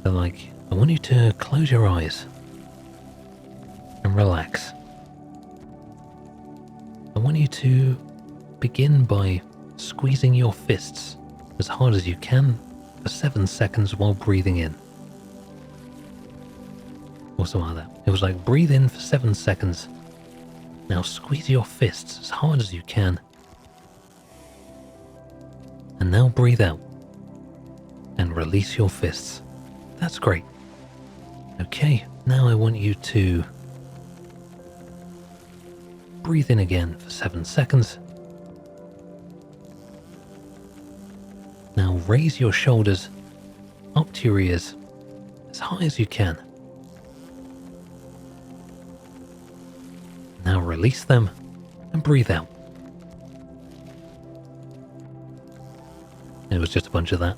[SPEAKER 1] They're like, I want you to close your eyes and relax. I want you to begin by squeezing your fists as hard as you can for 7 seconds while breathing in. Or something like that. It was like, breathe in for 7 seconds. Now squeeze your fists as hard as you can. And now breathe out. And release your fists. That's great. Okay, now I want you to breathe in again for 7 seconds. Now raise your shoulders up to your ears as high as you can. Now release them and breathe out. It was just a bunch of that.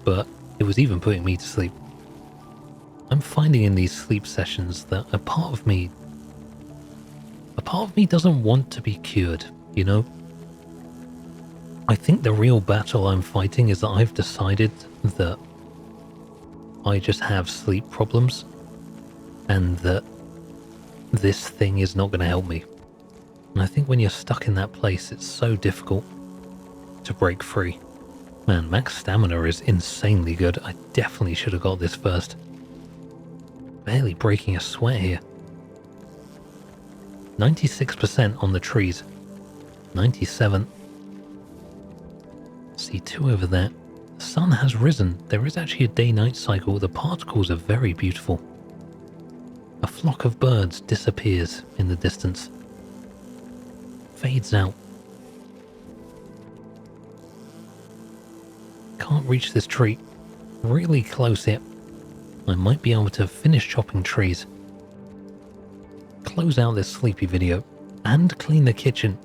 [SPEAKER 1] But it was even putting me to sleep. I'm finding in these sleep sessions that a part of me doesn't want to be cured, you know? I think the real battle I'm fighting is that I've decided that I just have sleep problems and that this thing is not going to help me. And I think when you're stuck in that place, it's so difficult to break free. Man, max stamina is insanely good. I definitely should have got this first. Barely breaking a sweat here. 96% on the trees. 97. See 2 over there. The sun has risen. There is actually a day-night cycle. The particles are very beautiful. A flock of birds disappears in the distance. Fades out. Can't reach this tree. Really close here. I might be able to finish chopping trees, close out this sleepy video, and clean the kitchen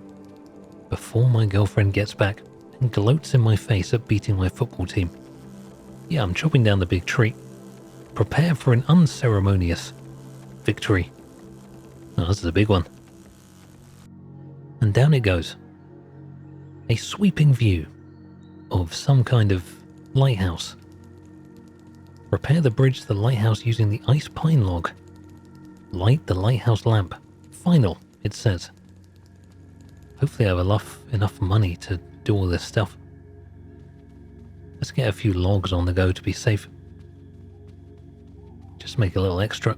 [SPEAKER 1] before my girlfriend gets back and gloats in my face at beating my football team. Yeah, I'm chopping down the big tree. Prepare for an unceremonious victory. Oh, this is a big one. And down it goes. A sweeping view of some kind of lighthouse. Repair the bridge to the lighthouse using the ice pine log. Light the lighthouse lamp. Final, it says. Hopefully I have enough money to do all this stuff. Let's get a few logs on the go to be safe. Just make a little extra.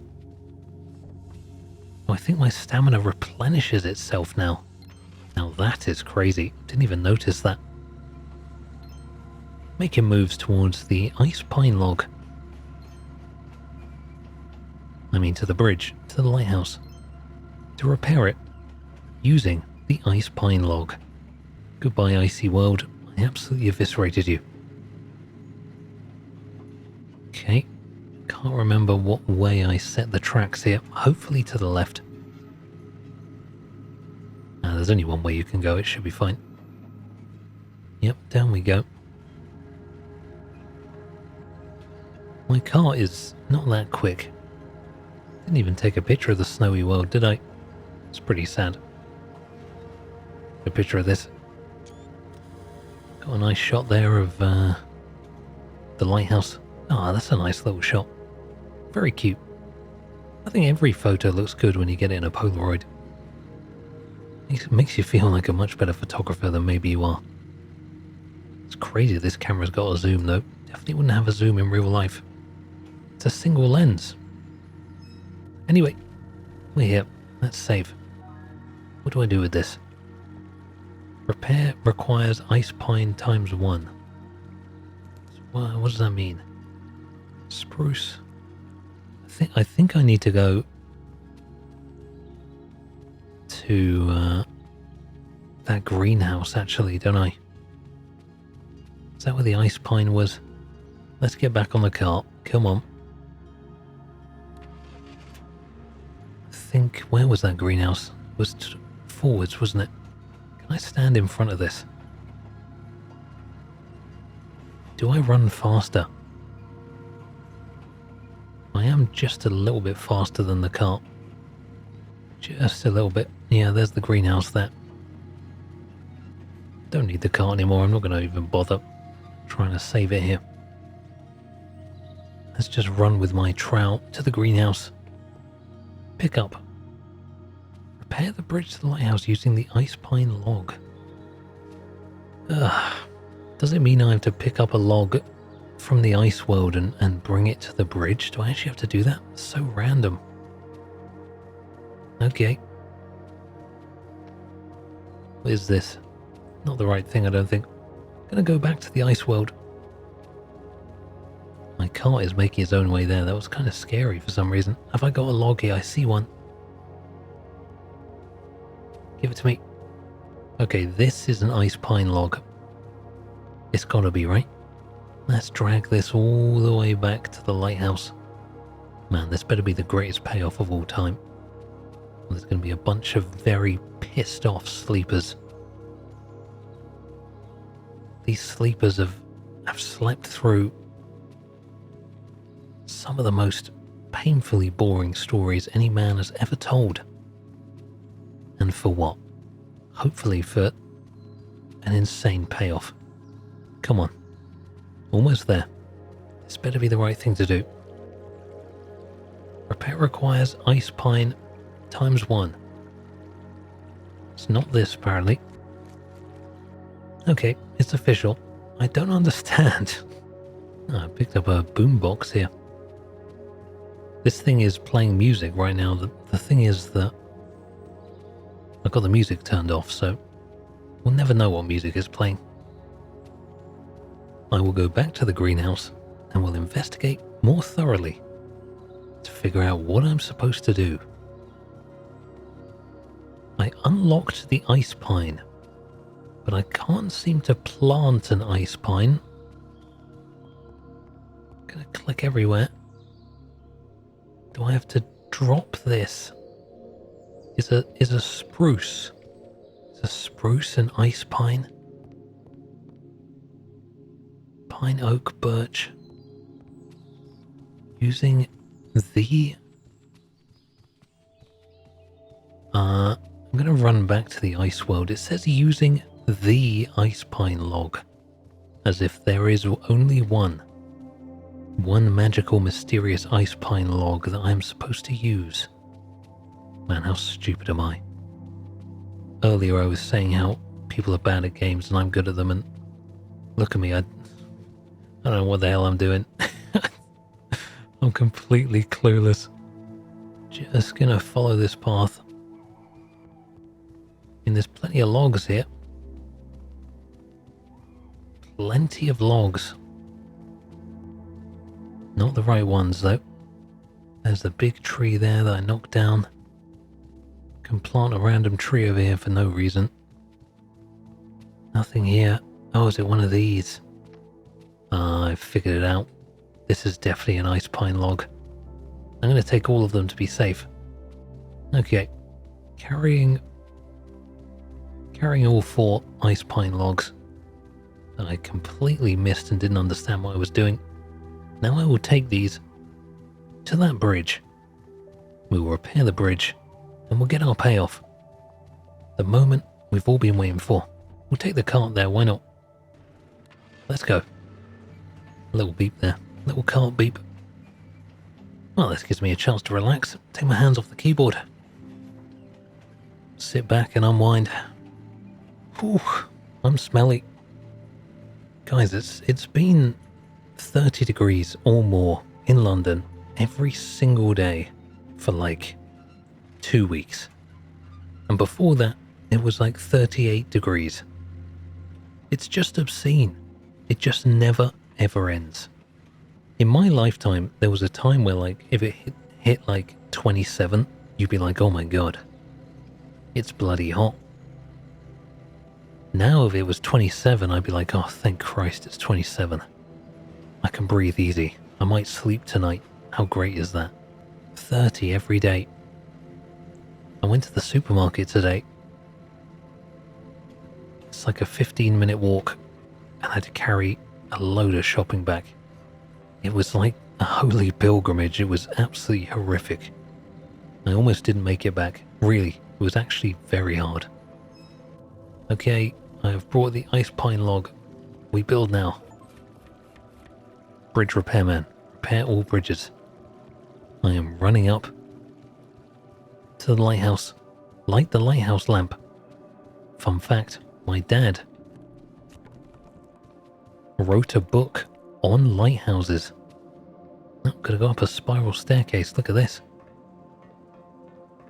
[SPEAKER 1] Oh, I think my stamina replenishes itself now. Now that is crazy. Didn't even notice that. Making moves towards the ice pine log. I mean to the bridge, to the lighthouse. To repair it, using the ice pine log. Goodbye, icy world. I absolutely eviscerated you. Okay. Can't remember what way I set the tracks here. Hopefully to the left. There's only one way you can go. It should be fine. Yep, down we go. My car is not that quick. Didn't even take a picture of the snowy world, did I? It's pretty sad. A picture of this. Got a nice shot there of the lighthouse. Ah, that's a nice little shot. Very cute. I think every photo looks good when you get it in a Polaroid. It makes you feel like a much better photographer than maybe you are. It's crazy this camera's got a zoom though. Definitely wouldn't have a zoom in real life. It's a single lens. Anyway, we're here. Let's save. What do I do with this? Repair requires ice pine times 1. What does that mean? Spruce. I think I need to go to that greenhouse actually, don't I? Is that where the ice pine was? Let's get back on the cart. Come on. I think, where was that greenhouse? It was forwards, wasn't it? Can I stand in front of this? Do I run faster? I am just a little bit faster than the cart. Just a little bit. Yeah, there's the greenhouse there. Don't need the cart anymore. I'm not going to even bother trying to save it here. Let's just run with my trowel to the greenhouse. Pick up. Repair the bridge to the lighthouse using the ice pine log. Does it mean I have to pick up a log from the ice world and bring it to the bridge? Do I actually have to do that? It's so random. Okay. What is this? Not the right thing, I don't think. I'm gonna go back to the ice world. My cart is making its own way there. That was kind of scary for some reason. Have I got a log here? I see one. Give it to me. Okay, this is an ice pine log. It's gotta be, right? Let's drag this all the way back to the lighthouse. Man, this better be the greatest payoff of all time. There's going to be a bunch of very pissed off sleepers. These sleepers have slept through some of the most painfully boring stories any man has ever told. And for what? Hopefully for an insane payoff. Come on. Almost there. This better be the right thing to do. Repair requires ice pine times 1. It's not this, apparently. Okay, it's official. I don't understand. I picked up a boombox here. This thing is playing music right now. The thing is that I've got the music turned off, so we'll never know what music is playing. I will go back to the greenhouse and will investigate more thoroughly to figure out what I'm supposed to do. I unlocked the ice pine, but I can't seem to plant an ice pine. I'm gonna click everywhere. Do I have to drop this? Is a spruce? Is a spruce an ice pine? Pine, oak, birch. Using the... I'm going to run back to the ice world. It says using the ice pine log. As if there is only one. One magical, mysterious ice pine log that I am supposed to use. Man, how stupid am I? Earlier I was saying how people are bad at games and I'm good at them, and look at me, I don't know what the hell I'm doing. I'm completely clueless. Just gonna follow this path. And there's plenty of logs here. Plenty of logs. Not the right ones though. There's the big tree there that I knocked down. Can plant a random tree over here for no reason. Nothing here. Oh, is it one of these? I figured it out. This is definitely an ice pine log. I'm going to take all of them to be safe. Okay. Carrying all 4 ice pine logs that I completely missed and didn't understand what I was doing. Now I will take these to that bridge. We will repair the bridge and we'll get our payoff. The moment we've all been waiting for. We'll take the cart there, why not? Let's go. A little beep there. Little cart beep. Well, this gives me a chance to relax. Take my hands off the keyboard. Sit back and unwind. Whew, I'm smelly. Guys, it's been 30 degrees or more in London every single day for like 2 weeks. And before that, it was like 38 degrees. It's just obscene. It just never, ever ends. In my lifetime, there was a time where like, if it hit like 27, you'd be like, oh my God, it's bloody hot. Now if it was 27, I'd be like, oh, thank Christ it's 27. I can breathe easy. I might sleep tonight. How great is that? 30 every day. I went to the supermarket today. It's like a 15-minute walk, and I had to carry a load of shopping back. It was like a holy pilgrimage. It was absolutely horrific. I almost didn't make it back. Really, it was actually very hard. Okay, I have brought the ice pine log. We build now. Bridge repairman. Repair all bridges. I am running up to the lighthouse. Light the lighthouse lamp. Fun fact, my dad wrote a book on lighthouses. Oh, gotta go up a spiral staircase. Look at this.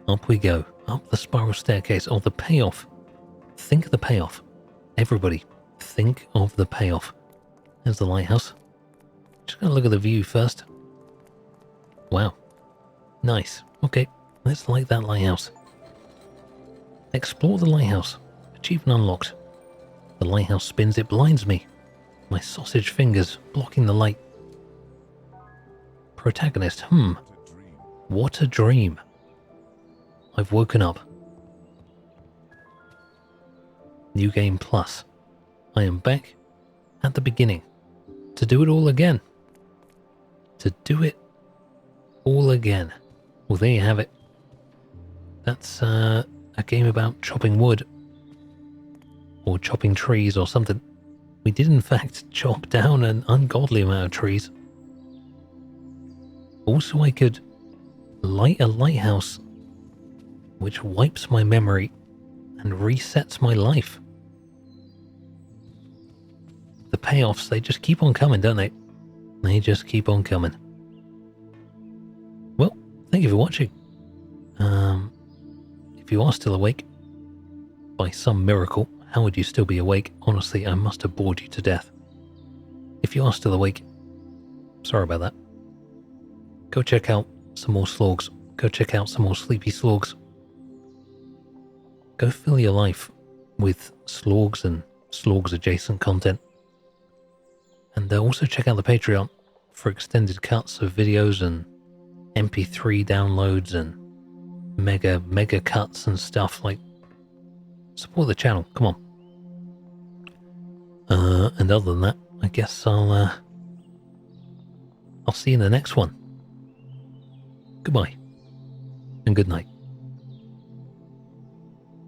[SPEAKER 1] Up we go. Up the spiral staircase. Oh, the payoff. Think of the payoff. Everybody, think of the payoff. There's the lighthouse. Just gonna look at the view first. Wow. Nice. Okay, let's light that lighthouse. Explore the lighthouse. Achievement unlocked. The lighthouse spins, it blinds me. My sausage fingers blocking the light. Protagonist, what a dream. I've woken up. New Game Plus. I am back at the beginning to do it all again. To do it all again. Well, there you have it. That's a game about chopping wood. Or chopping trees or something. We did in fact chop down an ungodly amount of trees. Also, I could light a lighthouse which wipes my memory and resets my life. The payoffs, they just keep on coming, don't they? They just keep on coming. Well, thank you for watching. If you are still awake, by some miracle, how would you still be awake? Honestly, I must have bored you to death. If you are still awake, sorry about that. Go check out some more slorgs. Go check out some more sleepy slorgs. Go fill your life with slorgs and slorgs adjacent content. And also check out the Patreon for extended cuts of videos and MP3 downloads and mega cuts and stuff. Like, support the channel, come on. And other than that, I guess I'll see you in the next one. Goodbye and good night.